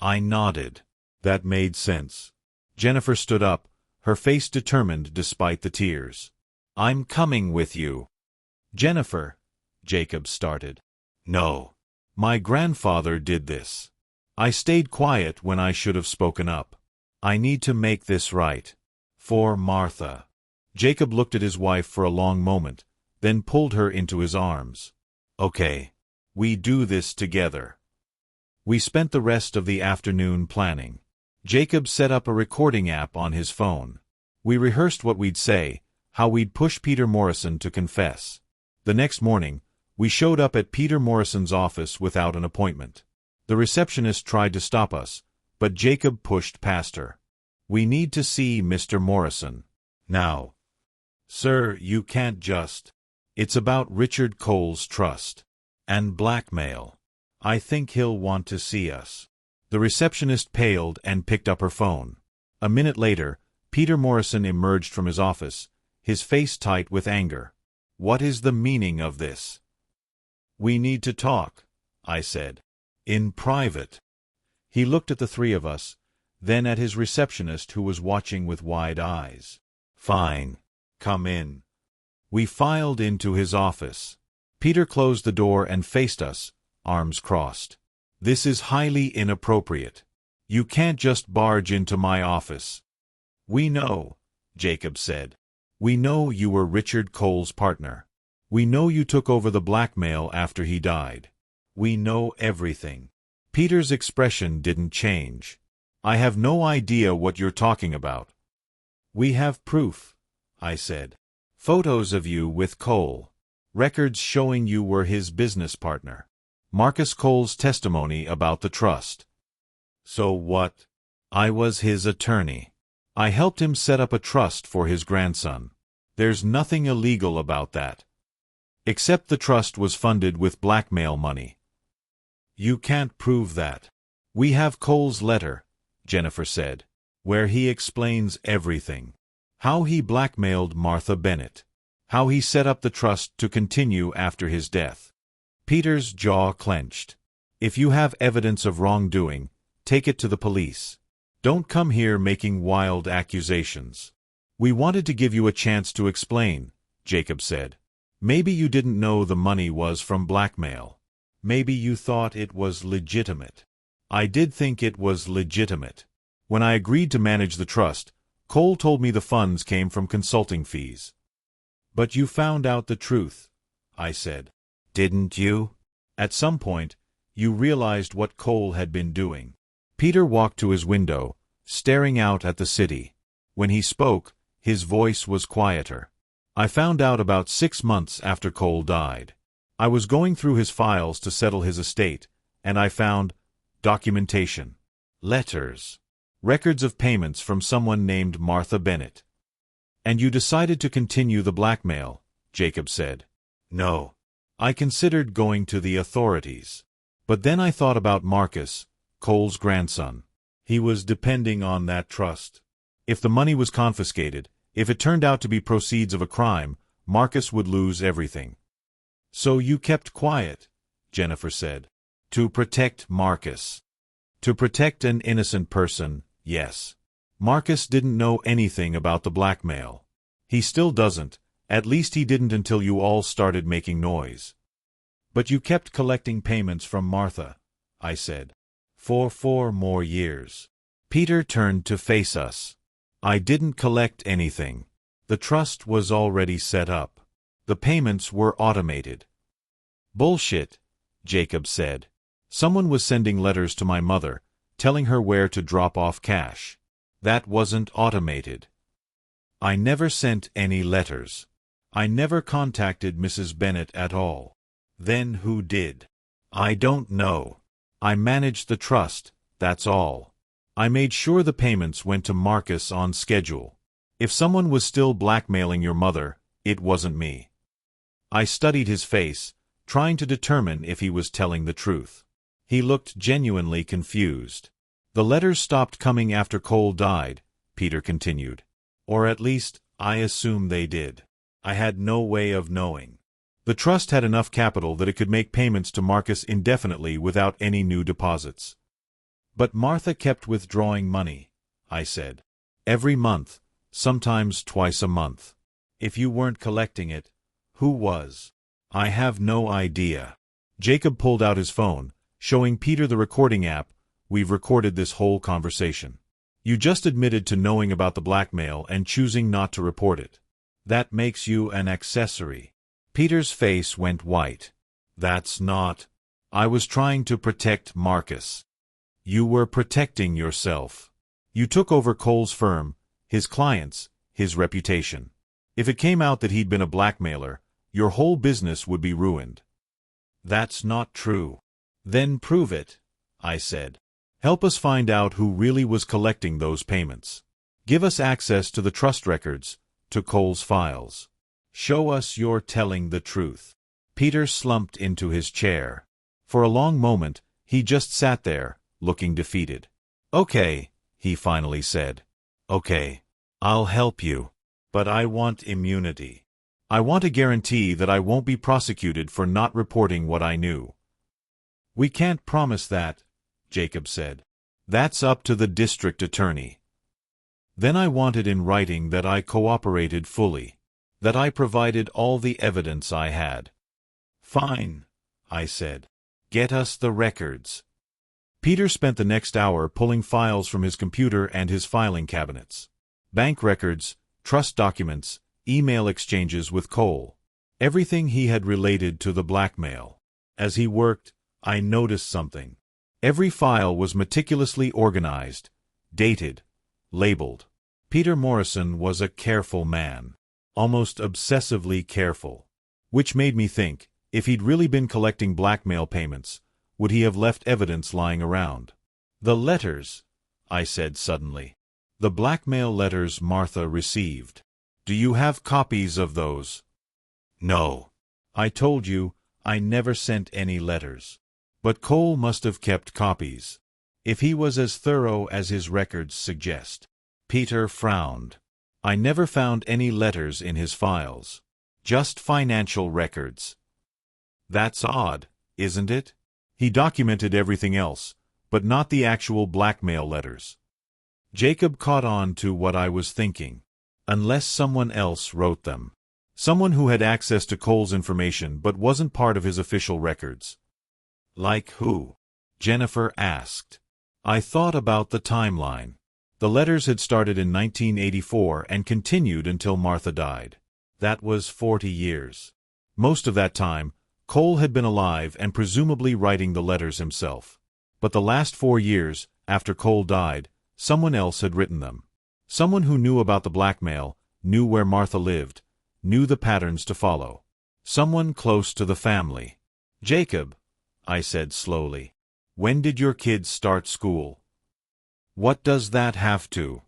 I nodded. That made sense. Jennifer stood up, her face determined despite the tears. "I'm coming with you." "Jennifer," Jacob started. "No. My grandfather did this. I stayed quiet when I should have spoken up. I need to make this right. For Martha." Jacob looked at his wife for a long moment, then pulled her into his arms. "Okay. We do this together." We spent the rest of the afternoon planning. Jacob set up a recording app on his phone. We rehearsed what we'd say, how we'd push Peter Morrison to confess. The next morning, we showed up at Peter Morrison's office without an appointment. The receptionist tried to stop us, but Jacob pushed past her. "We need to see Mr. Morrison. Now." "Sir, you can't just. It's about Richard Cole's trust. And blackmail. I think he'll want to see us." The receptionist paled and picked up her phone. A minute later, Peter Morrison emerged from his office, his face tight with anger. "What is the meaning of this?" "We need to talk," I said. "In private." He looked at the three of us, then at his receptionist who was watching with wide eyes. "Fine. Come in." We filed into his office. Peter closed the door and faced us, arms crossed. "This is highly inappropriate. You can't just barge into my office." "We know," Jacob said. "We know you were Richard Cole's partner. We know you took over the blackmail after he died. We know everything." Peter's expression didn't change. "I have no idea what you're talking about." "We have proof," I said. "Photos of you with Cole. Records showing you were his business partner. Marcus Cole's testimony about the trust." "So what?" "I was his attorney. I helped him set up a trust for his grandson. There's nothing illegal about that. Except the trust was funded with blackmail money." "You can't prove that." "We have Cole's letter," Jennifer said, "where he explains everything. How he blackmailed Martha Bennett. How he set up the trust to continue after his death." Peter's jaw clenched. "If you have evidence of wrongdoing, take it to the police. Don't come here making wild accusations." "We wanted to give you a chance to explain," Jacob said. "Maybe you didn't know the money was from blackmail. Maybe you thought it was legitimate." "I did think it was legitimate. When I agreed to manage the trust, Cole told me the funds came from consulting fees." "But you found out the truth," I said. "Didn't you? At some point, you realized what Cole had been doing." Peter walked to his window, staring out at the city. When he spoke, his voice was quieter. "I found out about 6 months after Cole died. I was going through his files to settle his estate, and I found documentation. Letters. Records of payments from someone named Martha Bennett." "And you decided to continue the blackmail," Jacob said. "No. I considered going to the authorities. But then I thought about Marcus, Cole's grandson. He was depending on that trust. If the money was confiscated, If it turned out to be proceeds of a crime, Marcus would lose everything. So you kept quiet, Jennifer said. To protect Marcus. To protect an innocent person, yes. Marcus didn't know anything about the blackmail. He still doesn't, at least he didn't until you all started making noise. But you kept collecting payments from Martha, I said. For 4 more years. Peter turned to face us. I didn't collect anything. The trust was already set up. The payments were automated. Bullshit, Jacob said. Someone was sending letters to my mother, telling her where to drop off cash. That wasn't automated. I never sent any letters. I never contacted Mrs. Bennet at all. Then who did? I don't know. I managed the trust, that's all. I made sure the payments went to Marcus on schedule. If someone was still blackmailing your mother, it wasn't me. I studied his face, trying to determine if he was telling the truth. He looked genuinely confused. The letters stopped coming after Cole died, Peter continued. Or at least, I assume they did. I had no way of knowing. The trust had enough capital that it could make payments to Marcus indefinitely without any new deposits. But Martha kept withdrawing money, I said. Every month, sometimes twice a month. If you weren't collecting it, who was? I have no idea. Jacob pulled out his phone, showing Peter the recording app. We've recorded this whole conversation. You just admitted to knowing about the blackmail and choosing not to report it. That makes you an accessory. Peter's face went white. That's not. I was trying to protect Marcus. You were protecting yourself. You took over Cole's firm, his clients, his reputation. If it came out that he'd been a blackmailer, your whole business would be ruined. That's not true. Then prove it, I said. Help us find out who really was collecting those payments. Give us access to the trust records, to Cole's files. Show us you're telling the truth. Peter slumped into his chair. For a long moment, he just sat there, looking defeated. Okay, he finally said. Okay, I'll help you. But I want immunity. I want a guarantee that I won't be prosecuted for not reporting what I knew. We can't promise that, Jacob said. That's up to the district attorney. Then I wanted in writing that I cooperated fully, that I provided all the evidence I had. Fine, I said. Get us the records. Peter spent the next hour pulling files from his computer and his filing cabinets. Bank records, trust documents, email exchanges with Cole. Everything he had related to the blackmail. As he worked, I noticed something. Every file was meticulously organized, dated, labeled. Peter Morrison was a careful man. Almost obsessively careful. Which made me think, if he'd really been collecting blackmail payments, would he have left evidence lying around? The letters, I said suddenly. The blackmail letters Martha received. Do you have copies of those? No. I told you, I never sent any letters. But Cole must have kept copies. If he was as thorough as his records suggest. Peter frowned. I never found any letters in his files. Just financial records. That's odd, isn't it? He documented everything else, but not the actual blackmail letters. Jacob caught on to what I was thinking. Unless someone else wrote them. Someone who had access to Cole's information but wasn't part of his official records. Like who? Jennifer asked. I thought about the timeline. The letters had started in 1984 and continued until Martha died. That was 40 years. Most of that time, Cole had been alive and presumably writing the letters himself. But the last 4 years, after Cole died, someone else had written them. Someone who knew about the blackmail, knew where Martha lived, knew the patterns to follow. Someone close to the family. Jacob, I said slowly, when did your kids start school? What does that have to?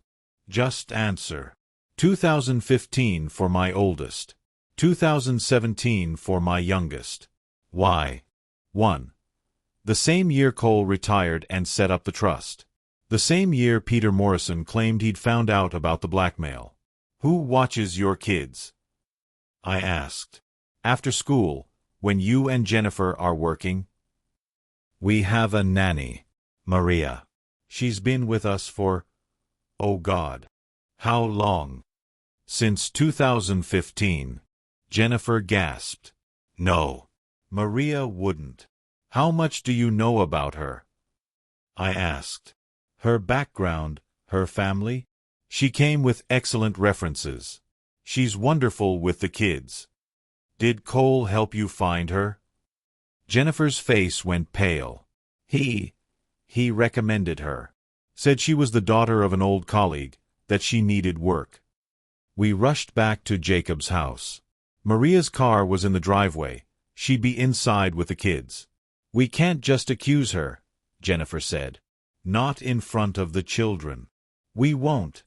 Just answer. 2015 for my oldest. 2017 for my youngest. Why? 1. The same year Cole retired and set up the trust. The same year Peter Morrison claimed he'd found out about the blackmail. Who watches your kids? I asked. After school, when you and Jennifer are working? We have a nanny, Maria. She's been with us for, oh God, how long? Since 2015. Jennifer gasped. No, Maria wouldn't. How much do you know about her? I asked. Her background, her family? She came with excellent references. She's wonderful with the kids. Did Cole help you find her? Jennifer's face went pale. He recommended her. Said she was the daughter of an old colleague, that she needed work. We rushed back to Jacob's house. Maria's car was in the driveway. She'd be inside with the kids. We can't just accuse her, Jennifer said. Not in front of the children. We won't,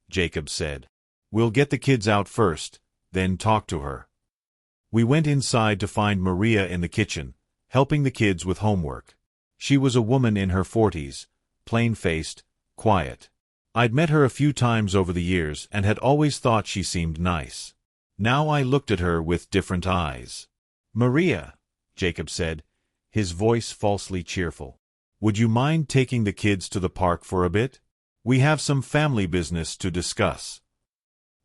Jacob said. We'll get the kids out first, then talk to her. We went inside to find Maria in the kitchen, helping the kids with homework. She was a woman in her 40s, plain-faced, quiet. I'd met her a few times over the years and had always thought she seemed nice. Now I looked at her with different eyes. Maria, Jacob said, his voice falsely cheerful. Would you mind taking the kids to the park for a bit? We have some family business to discuss.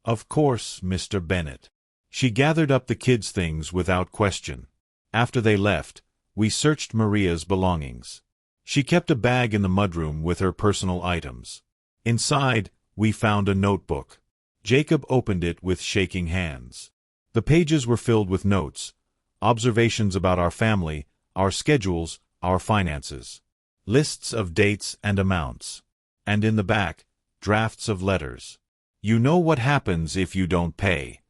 Of course, Mr. Bennett. She gathered up the kids' things without question. After they left, we searched Maria's belongings. She kept a bag in the mudroom with her personal items. Inside, we found a notebook. Jacob opened it with shaking hands. The pages were filled with notes, observations about our family, our schedules, our finances. Lists of dates and amounts. And in the back, drafts of letters. You know what happens if you don't pay.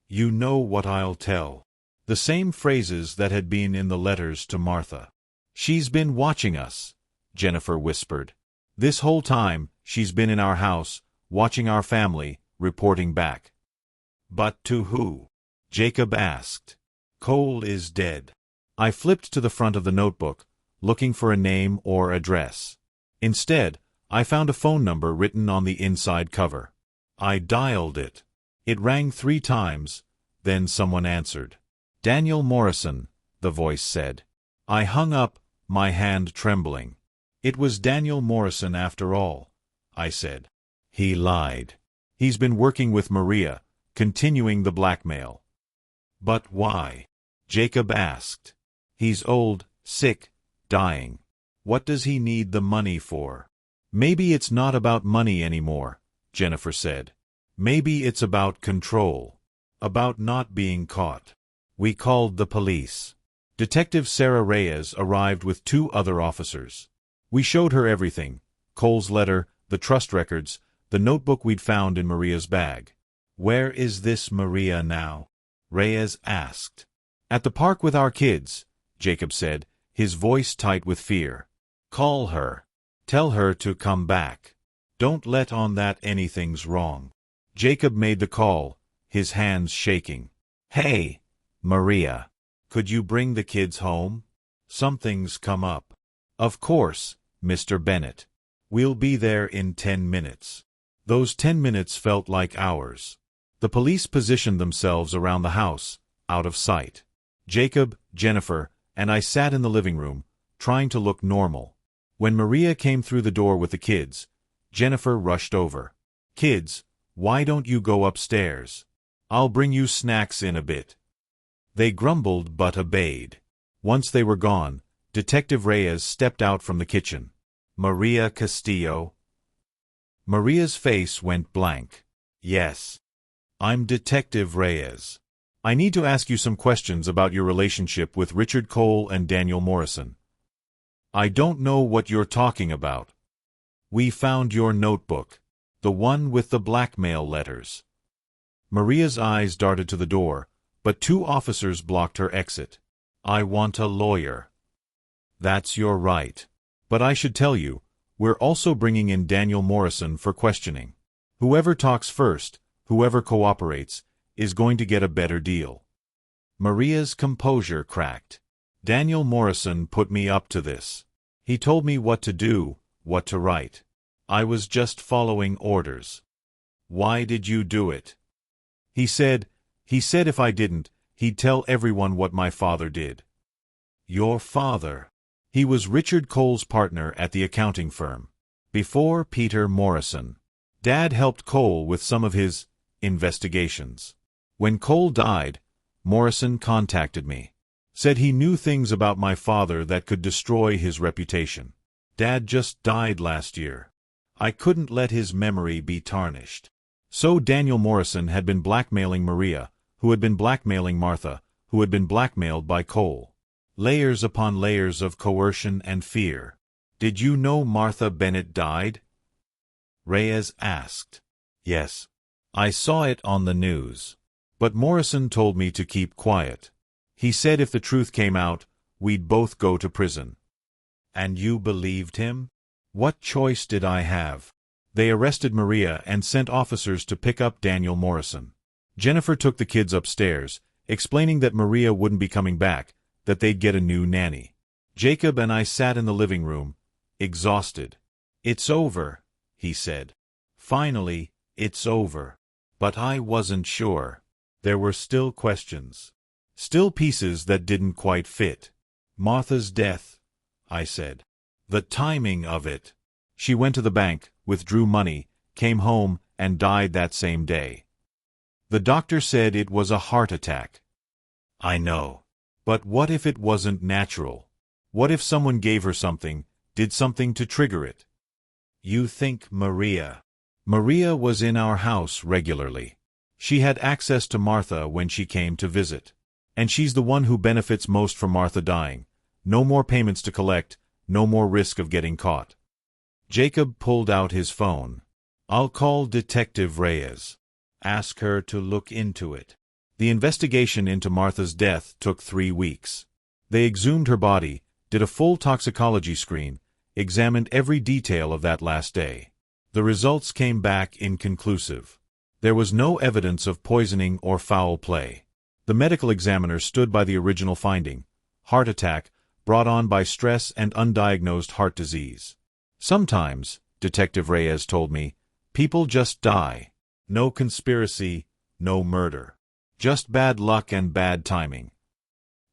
You know what I'll tell. The same phrases that had been in the letters to Martha. She's been watching us, Jennifer whispered. This whole time, she's been in our house, watching our family, reporting back. But to who? Jacob asked. Cole is dead. I flipped to the front of the notebook, looking for a name or address. Instead, I found a phone number written on the inside cover. I dialed it. It rang 3 times, then someone answered. Daniel Morrison, the voice said. I hung up, my hand trembling. It was Daniel Morrison after all, I said. He lied. He's been working with Maria, continuing the blackmail. But why? Jacob asked. He's old, sick, dying. What does he need the money for? Maybe it's not about money anymore, Jennifer said. Maybe it's about control. About not being caught. We called the police. Detective Sarah Reyes arrived with 2 other officers. We showed her everything, Cole's letter, the trust records, the notebook we'd found in Maria's bag. Where is this Maria now? Reyes asked. At the park with our kids, Jacob said, his voice tight with fear. Call her. Tell her to come back. Don't let on that anything's wrong. Jacob made the call, his hands shaking. Hey, Maria. Could you bring the kids home? Something's come up. Of course, Mr. Bennett. We'll be there in 10 minutes. Those 10 minutes felt like hours. The police positioned themselves around the house, out of sight. Jacob, Jennifer, and I sat in the living room, trying to look normal. When Maria came through the door with the kids, Jennifer rushed over. Kids, why don't you go upstairs? I'll bring you snacks in a bit. They grumbled but obeyed. Once they were gone, Detective Reyes stepped out from the kitchen. Maria Castillo? Maria's face went blank. Yes. I'm Detective Reyes. I need to ask you some questions about your relationship with Richard Cole and Daniel Morrison. I don't know what you're talking about. We found your notebook. The one with the blackmail letters. Maria's eyes darted to the door, but 2 officers blocked her exit. I want a lawyer. That's your right. But I should tell you, we're also bringing in Daniel Morrison for questioning. Whoever talks first, whoever cooperates, is going to get a better deal. Maria's composure cracked. Daniel Morrison put me up to this. He told me what to do, what to write. I was just following orders. Why did you do it? He said if I didn't, he'd tell everyone what my father did. Your father? He was Richard Cole's partner at the accounting firm. Before Peter Morrison. Dad helped Cole with some of his investigations. When Cole died, Morrison contacted me. Said he knew things about my father that could destroy his reputation. Dad just died last year. I couldn't let his memory be tarnished. So Daniel Morrison had been blackmailing Maria, who had been blackmailing Martha, who had been blackmailed by Cole. Layers upon layers of coercion and fear. Did you know Martha Bennett died? Reyes asked. Yes. I saw it on the news. But Morrison told me to keep quiet. He said if the truth came out, we'd both go to prison. And you believed him? What choice did I have? They arrested Maria and sent officers to pick up Daniel Morrison. Jennifer took the kids upstairs, explaining that Maria wouldn't be coming back, that they'd get a new nanny. Jacob and I sat in the living room, exhausted. It's over, he said. Finally, it's over. But I wasn't sure. There were still questions. Still pieces that didn't quite fit. Martha's death, I said. The timing of it. She went to the bank, withdrew money, came home, and died that same day. The doctor said it was a heart attack. I know. But what if it wasn't natural? What if someone gave her something, did something to trigger it? You think Maria? Maria was in our house regularly. She had access to Martha when she came to visit. And she's the one who benefits most from Martha dying. No more payments to collect, no more risk of getting caught. Jacob pulled out his phone. I'll call Detective Reyes. Ask her to look into it. The investigation into Martha's death took 3 weeks. They exhumed her body, did a full toxicology screen, examined every detail of that last day. The results came back inconclusive. There was no evidence of poisoning or foul play. The medical examiner stood by the original finding: heart attack brought on by stress and undiagnosed heart disease. Sometimes, Detective Reyes told me, people just die. No conspiracy, no murder. Just bad luck and bad timing.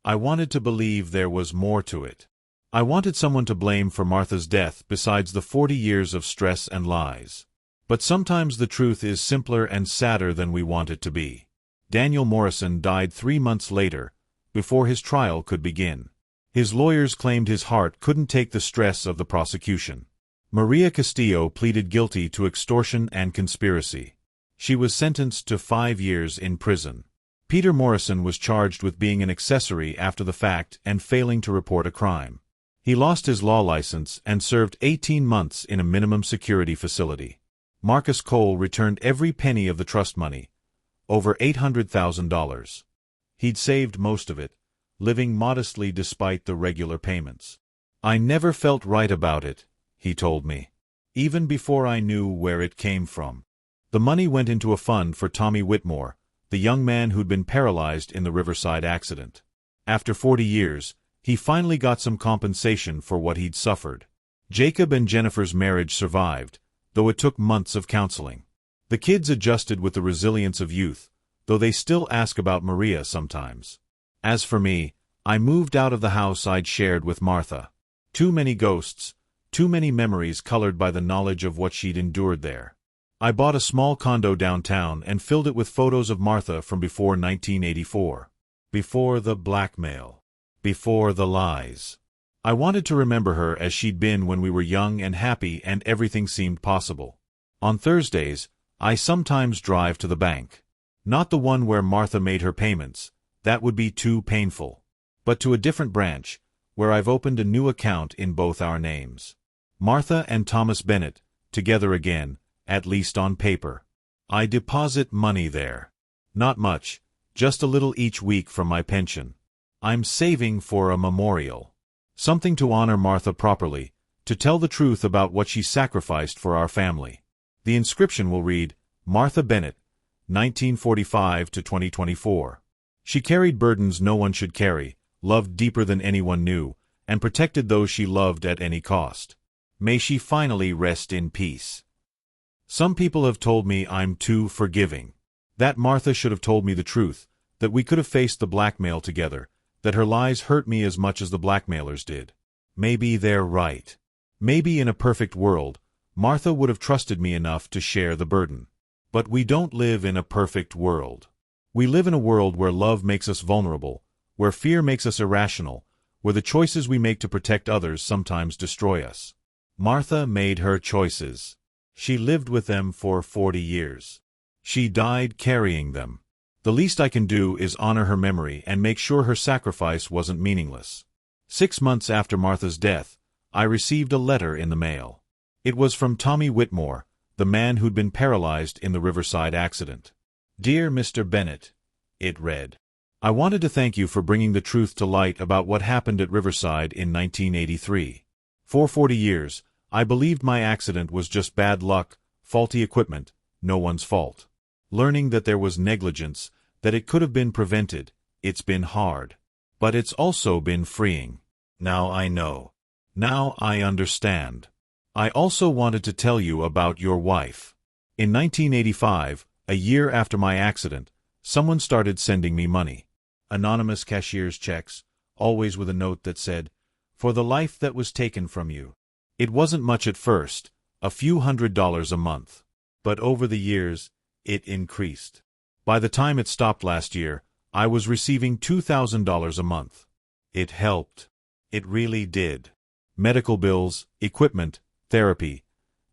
I wanted to believe there was more to it. I wanted someone to blame for Martha's death besides the 40 years of stress and lies. But sometimes the truth is simpler and sadder than we want it to be. Daniel Morrison died 3 months later, before his trial could begin. His lawyers claimed his heart couldn't take the stress of the prosecution. Maria Castillo pleaded guilty to extortion and conspiracy. She was sentenced to 5 years in prison. Peter Morrison was charged with being an accessory after the fact and failing to report a crime. He lost his law license and served 18 months in a minimum security facility. Marcus Cole returned every penny of the trust money, over $800,000. He'd saved most of it, living modestly despite the regular payments. I never felt right about it, he told me, even before I knew where it came from. The money went into a fund for Tommy Whitmore, the young man who'd been paralyzed in the Riverside accident. After 40 years, he finally got some compensation for what he'd suffered. Jacob and Jennifer's marriage survived, though it took months of counseling. The kids adjusted with the resilience of youth, though they still ask about Maria sometimes. As for me, I moved out of the house I'd shared with Martha. Too many ghosts, too many memories colored by the knowledge of what she'd endured there. I bought a small condo downtown and filled it with photos of Martha from before 1984. Before the blackmail. Before the lies. I wanted to remember her as she'd been when we were young and happy and everything seemed possible. On Thursdays, I sometimes drive to the bank. Not the one where Martha made her payments, that would be too painful. But to a different branch, where I've opened a new account in both our names. Martha and Thomas Bennett, together again, at least on paper. I deposit money there. Not much, just a little each week from my pension. I'm saving for a memorial. Something to honor Martha properly, to tell the truth about what she sacrificed for our family. The inscription will read, Martha Bennett, 1945 to 2024. She carried burdens no one should carry, loved deeper than anyone knew, and protected those she loved at any cost. May she finally rest in peace. Some people have told me I'm too forgiving. That Martha should have told me the truth, that we could have faced the blackmail together, that her lies hurt me as much as the blackmailers did. Maybe they're right. Maybe in a perfect world, Martha would have trusted me enough to share the burden. But we don't live in a perfect world. We live in a world where love makes us vulnerable, where fear makes us irrational, where the choices we make to protect others sometimes destroy us. Martha made her choices. She lived with them for 40 years. She died carrying them. The least I can do is honor her memory and make sure her sacrifice wasn't meaningless. 6 months after Martha's death, I received a letter in the mail. It was from Tommy Whitmore, the man who'd been paralyzed in the Riverside accident. Dear Mr. Bennett, it read, I wanted to thank you for bringing the truth to light about what happened at Riverside in 1983. For 40 years, I believed my accident was just bad luck, faulty equipment, no one's fault. Learning that there was negligence, that it could have been prevented, it's been hard. But it's also been freeing. Now I know. Now I understand. I also wanted to tell you about your wife. In 1985, a year after my accident, someone started sending me money. Anonymous cashier's checks, always with a note that said, for the life that was taken from you. It wasn't much at first, a few $100s a month. But over the years, it increased. By the time it stopped last year, I was receiving $2,000 a month. It helped. It really did. Medical bills, equipment, therapy.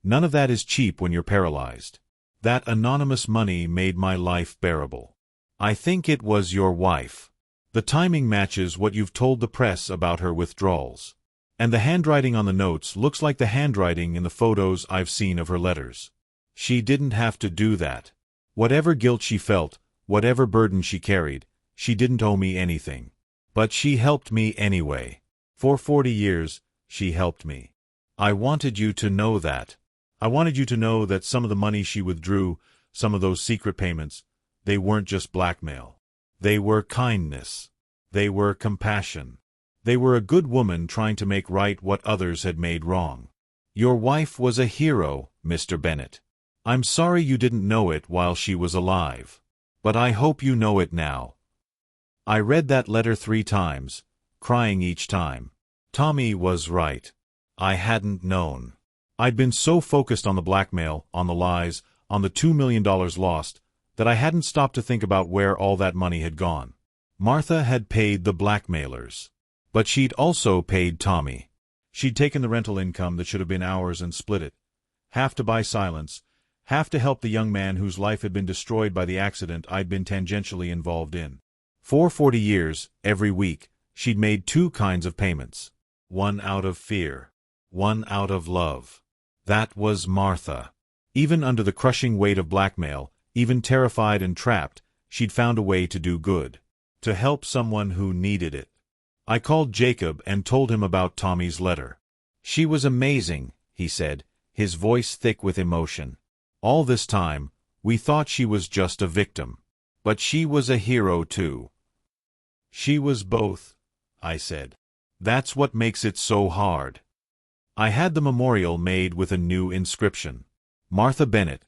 None of that is cheap when you're paralyzed. That anonymous money made my life bearable. I think it was your wife. The timing matches what you've told the press about her withdrawals. And the handwriting on the notes looks like the handwriting in the photos I've seen of her letters. She didn't have to do that. Whatever guilt she felt, whatever burden she carried, she didn't owe me anything. But she helped me anyway. For 40 years, she helped me. I wanted you to know that. I wanted you to know that some of the money she withdrew, some of those secret payments, they weren't just blackmail. They were kindness. They were compassion. They were a good woman trying to make right what others had made wrong. Your wife was a hero, Mr. Bennett. I'm sorry you didn't know it while she was alive. But I hope you know it now. I read that letter 3 times, crying each time. Tommy was right. I hadn't known. I'd been so focused on the blackmail, on the lies, on the $2 million lost, that I hadn't stopped to think about where all that money had gone. Martha had paid the blackmailers. But she'd also paid Tommy. She'd taken the rental income that should have been ours and split it. Half to buy silence, half to help the young man whose life had been destroyed by the accident I'd been tangentially involved in. For 40 years, every week, she'd made 2 kinds of payments. One out of fear. One out of love. That was Martha. Even under the crushing weight of blackmail, even terrified and trapped, she'd found a way to do good. To help someone who needed it. I called Jacob and told him about Tommy's letter. She was amazing, he said, his voice thick with emotion. All this time, we thought she was just a victim. But she was a hero too. She was both, I said. That's what makes it so hard. I had the memorial made with a new inscription. Martha Bennett,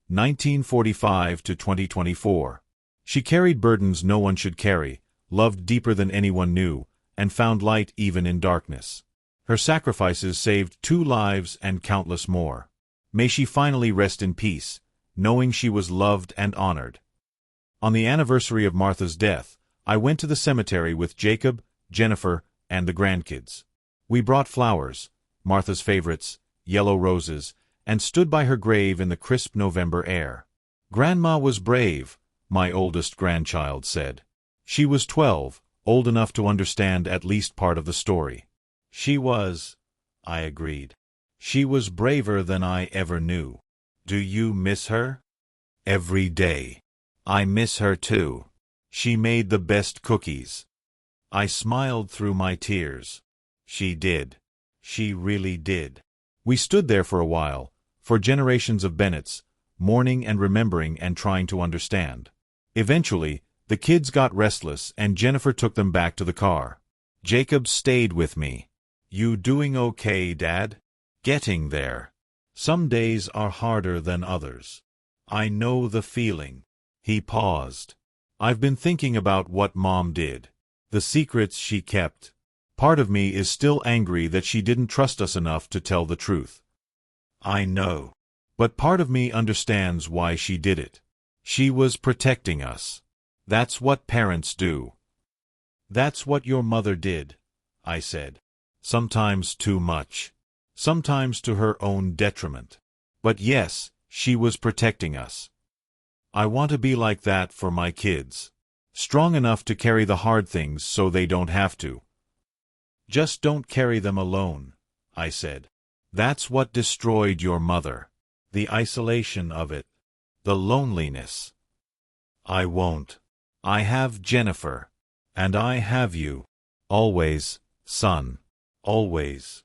1945 to 2024. She carried burdens no one should carry, loved deeper than anyone knew, and found light even in darkness. Her sacrifices saved 2 lives and countless more. May she finally rest in peace, knowing she was loved and honored. On the anniversary of Martha's death, I went to the cemetery with Jacob, Jennifer, and the grandkids. We brought flowers, Martha's favorites, yellow roses, and stood by her grave in the crisp November air. Grandma was brave, my oldest grandchild said. She was 12, old enough to understand at least part of the story. She was, I agreed. She was braver than I ever knew. Do you miss her? Every day. I miss her too. She made the best cookies. I smiled through my tears. She did. She really did. We stood there for a while, for generations of Bennetts, mourning and remembering and trying to understand. Eventually, the kids got restless and Jennifer took them back to the car. Jacob stayed with me. You doing okay, Dad? Getting there. Some days are harder than others. I know the feeling. He paused. I've been thinking about what Mom did. The secrets she kept. Part of me is still angry that she didn't trust us enough to tell the truth. I know. But part of me understands why she did it. She was protecting us. That's what parents do. That's what your mother did, I said. Sometimes too much. Sometimes to her own detriment. But yes, she was protecting us. I want to be like that for my kids. Strong enough to carry the hard things so they don't have to. Just don't carry them alone, I said. That's what destroyed your mother. The isolation of it. The loneliness. I won't. I have Jennifer. And I have you. Always, son. Always.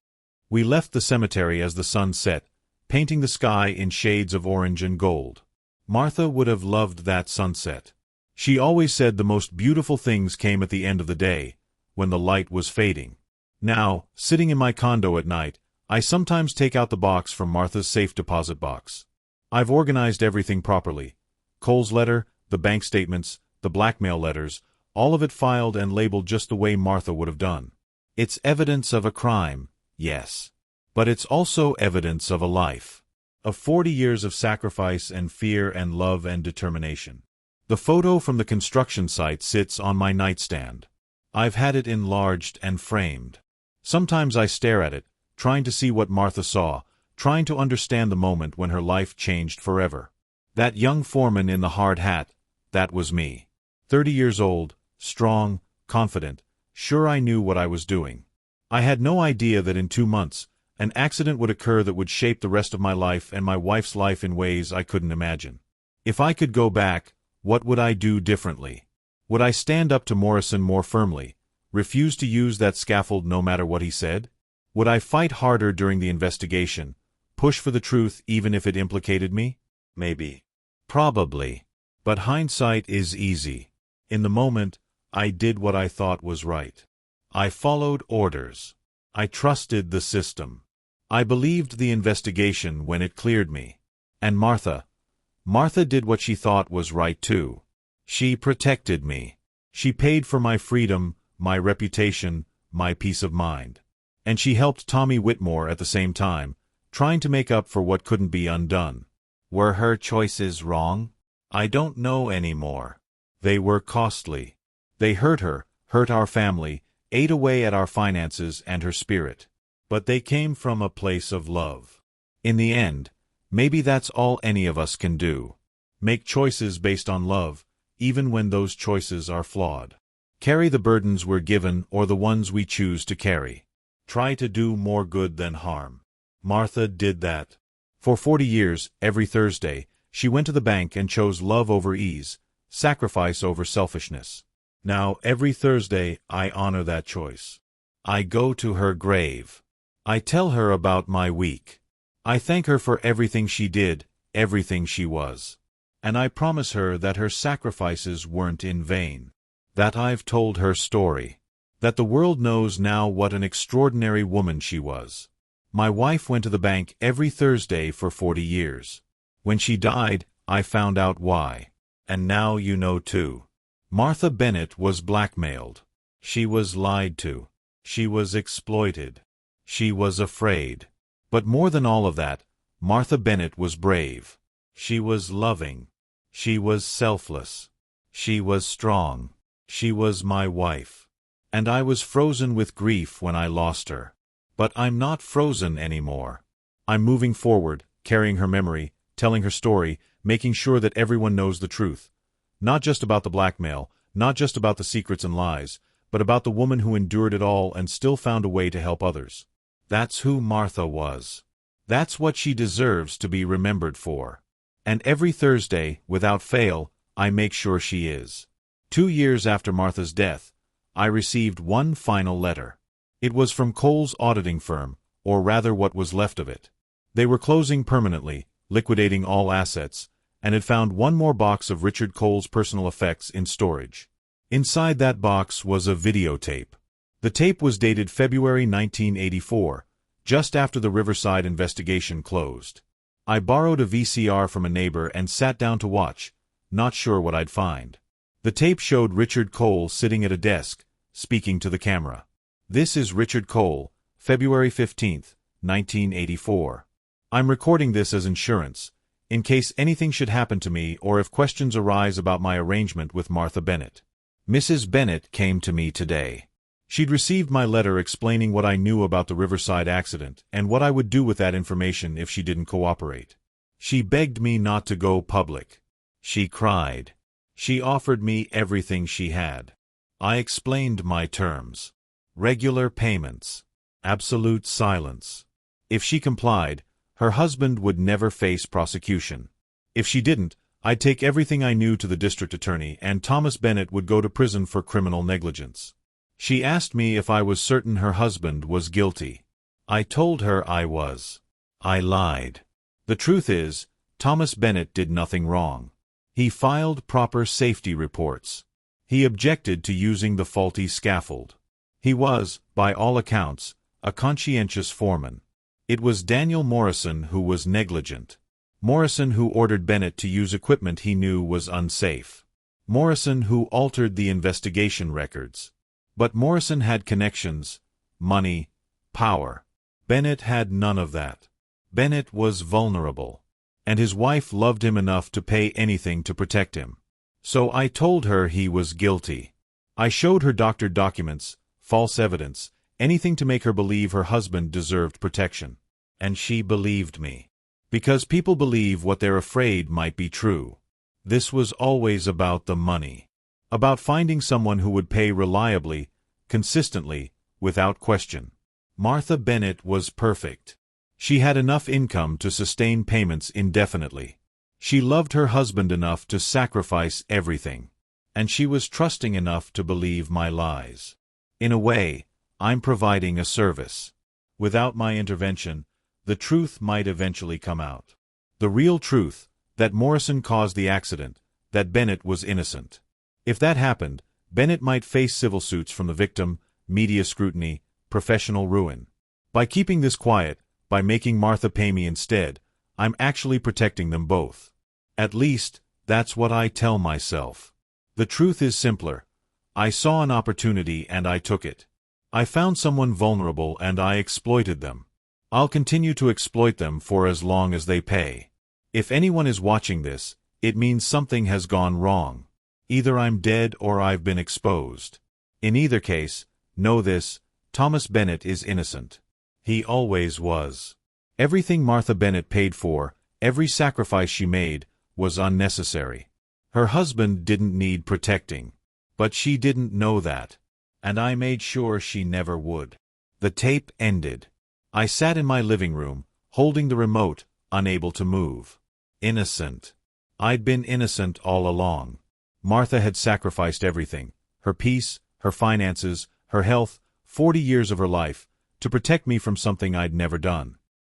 We left the cemetery as the sun set, painting the sky in shades of orange and gold. Martha would have loved that sunset. She always said the most beautiful things came at the end of the day, when the light was fading. Now, sitting in my condo at night, I sometimes take out the box from Martha's safe deposit box. I've organized everything properly. Cole's letter, the bank statements, the blackmail letters, all of it filed and labeled just the way Martha would have done. It's evidence of a crime, yes. But it's also evidence of a life. Of 40 years of sacrifice and fear and love and determination. The photo from the construction site sits on my nightstand. I've had it enlarged and framed. Sometimes I stare at it, trying to see what Martha saw, trying to understand the moment when her life changed forever. That young foreman in the hard hat, that was me. 30 years old, strong, confident, sure I knew what I was doing. I had no idea that in 2 months, an accident would occur that would shape the rest of my life and my wife's life in ways I couldn't imagine. If I could go back, what would I do differently? Would I stand up to Morrison more firmly, refuse to use that scaffold no matter what he said? Would I fight harder during the investigation, push for the truth even if it implicated me? Maybe. Probably. But hindsight is easy. In the moment, I did what I thought was right. I followed orders. I trusted the system. I believed the investigation when it cleared me. And Martha did what she thought was right too. She protected me. She paid for my freedom, my reputation, my peace of mind. And she helped Tommy Whitmore at the same time, trying to make up for what couldn't be undone. Were her choices wrong? I don't know anymore. They were costly. They hurt her, hurt our family, ate away at our finances and her spirit. But they came from a place of love. In the end, maybe that's all any of us can do. Make choices based on love, even when those choices are flawed. Carry the burdens we're given or the ones we choose to carry. Try to do more good than harm. Martha did that. For 40 years, every Thursday, she went to the bank and chose love over ease, sacrifice over selfishness. Now, every Thursday, I honor that choice. I go to her grave. I tell her about my week. I thank her for everything she did, everything she was. And I promise her that her sacrifices weren't in vain. That I've told her story. That the world knows now what an extraordinary woman she was. My wife went to the bank every Thursday for 40 years. When she died, I found out why. And now you know too. Martha Bennett was blackmailed. She was lied to. She was exploited. She was afraid. But more than all of that, Martha Bennett was brave. She was loving. She was selfless. She was strong. She was my wife. And I was frozen with grief when I lost her. But I'm not frozen anymore. I'm moving forward, carrying her memory, telling her story, making sure that everyone knows the truth. Not just about the blackmail, not just about the secrets and lies, but about the woman who endured it all and still found a way to help others. That's who Martha was. That's what she deserves to be remembered for. And every Thursday, without fail, I make sure she is. 2 years after Martha's death, I received one final letter. It was from Cole's auditing firm, or rather what was left of it. They were closing permanently, liquidating all assets, and had found one more box of Richard Cole's personal effects in storage. Inside that box was a videotape. The tape was dated February 1984, just after the Riverside investigation closed. I borrowed a VCR from a neighbor and sat down to watch, not sure what I'd find. The tape showed Richard Cole sitting at a desk, speaking to the camera. "This is Richard Cole, February 15th, 1984. I'm recording this as insurance, in case anything should happen to me or if questions arise about my arrangement with Martha Bennett. Mrs. Bennett came to me today. She'd received my letter explaining what I knew about the Riverside accident and what I would do with that information if she didn't cooperate. She begged me not to go public. She cried. She offered me everything she had. I explained my terms. Regular payments. Absolute silence. If she complied, her husband would never face prosecution. If she didn't, I'd take everything I knew to the district attorney and Thomas Bennett would go to prison for criminal negligence. She asked me if I was certain her husband was guilty. I told her I was. I lied. The truth is, Thomas Bennett did nothing wrong. He filed proper safety reports. He objected to using the faulty scaffold. He was, by all accounts, a conscientious foreman. It was Daniel Morrison who was negligent. Morrison who ordered Bennett to use equipment he knew was unsafe. Morrison who altered the investigation records. But Morrison had connections, money, power. Bennett had none of that. Bennett was vulnerable, and his wife loved him enough to pay anything to protect him. So I told her he was guilty. I showed her doctored documents, false evidence, anything to make her believe her husband deserved protection. And she believed me. Because people believe what they're afraid might be true. This was always about the money. About finding someone who would pay reliably, consistently, without question. Martha Bennett was perfect. She had enough income to sustain payments indefinitely. She loved her husband enough to sacrifice everything. And she was trusting enough to believe my lies. In a way, I'm providing a service. Without my intervention, the truth might eventually come out. The real truth, that Morrison caused the accident, that Bennett was innocent. If that happened, Bennett might face civil suits from the victim, media scrutiny, professional ruin. By keeping this quiet, by making Martha pay me instead, I'm actually protecting them both. At least, that's what I tell myself. The truth is simpler. I saw an opportunity and I took it. I found someone vulnerable and I exploited them. I'll continue to exploit them for as long as they pay. If anyone is watching this, it means something has gone wrong. Either I'm dead or I've been exposed. In either case, know this, Thomas Bennett is innocent. He always was. Everything Martha Bennett paid for, every sacrifice she made, was unnecessary. Her husband didn't need protecting. But she didn't know that. And I made sure she never would. The tape ended. I sat in my living room, holding the remote, unable to move. Innocent. I'd been innocent all along. Martha had sacrificed everything, her peace, her finances, her health, 40 years of her life, to protect me from something I'd never done.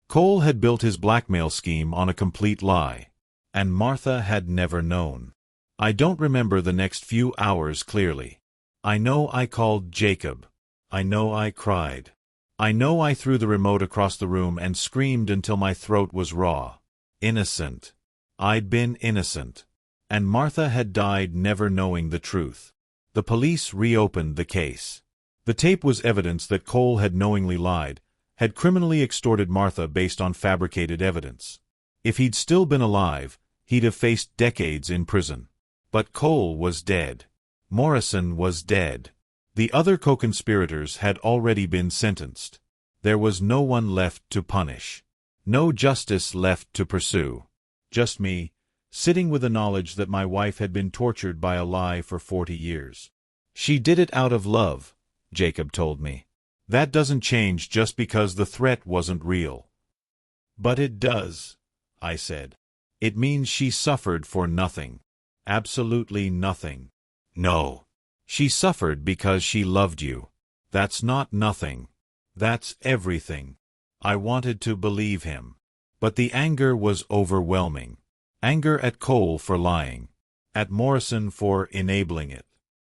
Cole had built his blackmail scheme on a complete lie. And Martha had never known. I don't remember the next few hours clearly. I know I called Jacob. I know I cried. I know I threw the remote across the room and screamed until my throat was raw. Innocent. I'd been innocent. And Martha had died never knowing the truth. The police reopened the case. The tape was evidence that Cole had knowingly lied, had criminally extorted Martha based on fabricated evidence. If he'd still been alive, he'd have faced decades in prison. But Cole was dead. Morrison was dead. The other co-conspirators had already been sentenced. There was no one left to punish. No justice left to pursue. Just me, sitting with the knowledge that my wife had been tortured by a lie for 40 years. She did it out of love, Jacob told me. That doesn't change just because the threat wasn't real. But it does, I said. It means she suffered for nothing. Absolutely nothing. No. She suffered because she loved you. That's not nothing. That's everything. I wanted to believe him. But the anger was overwhelming. Anger at Cole for lying. At Morrison for enabling it.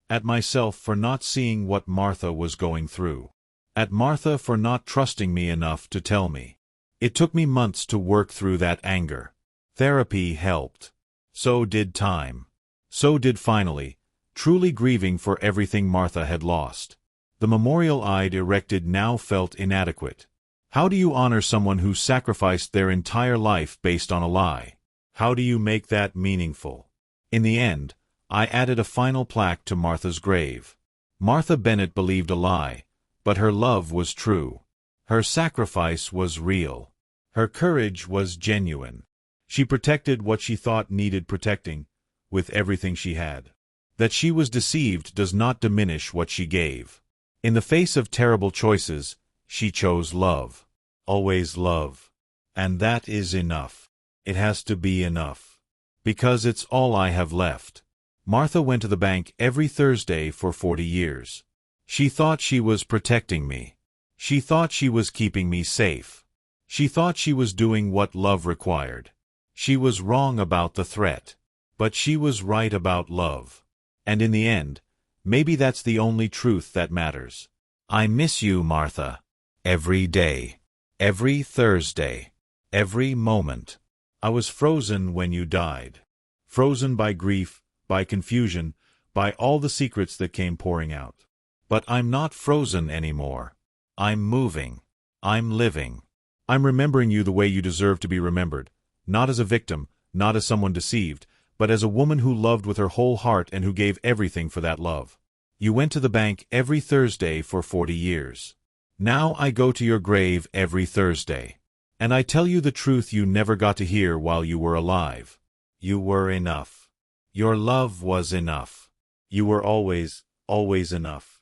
At myself for not seeing what Martha was going through. At Martha for not trusting me enough to tell me. It took me months to work through that anger. Therapy helped. So did time. So did finally, truly grieving for everything Martha had lost. The memorial I'd erected now felt inadequate. How do you honor someone who sacrificed their entire life based on a lie? How do you make that meaningful? In the end, I added a final plaque to Martha's grave. Martha Bennett believed a lie, but her love was true. Her sacrifice was real. Her courage was genuine. She protected what she thought needed protecting, with everything she had. That she was deceived does not diminish what she gave. In the face of terrible choices, she chose love. Always love. And that is enough. It has to be enough. Because it's all I have left. Martha went to the bank every Thursday for 40 years. She thought she was protecting me. She thought she was keeping me safe. She thought she was doing what love required. She was wrong about the threat. But she was right about love. And in the end, maybe that's the only truth that matters. I miss you, Martha. Every day. Every Thursday. Every moment. I was frozen when you died. Frozen by grief, by confusion, by all the secrets that came pouring out. But I'm not frozen anymore. I'm moving. I'm living. I'm remembering you the way you deserve to be remembered. Not as a victim, not as someone deceived, but as a woman who loved with her whole heart and who gave everything for that love. You went to the bank every Thursday for 40 years. Now I go to your grave every Thursday. And I tell you the truth you never got to hear while you were alive. You were enough. Your love was enough. You were always, always enough.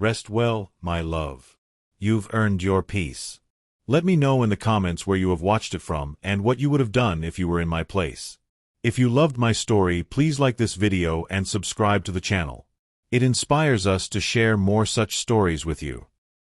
Rest well, my love. You've earned your peace. Let me know in the comments where you have watched it from and what you would have done if you were in my place. If you loved my story, please like this video and subscribe to the channel. It inspires us to share more such stories with you.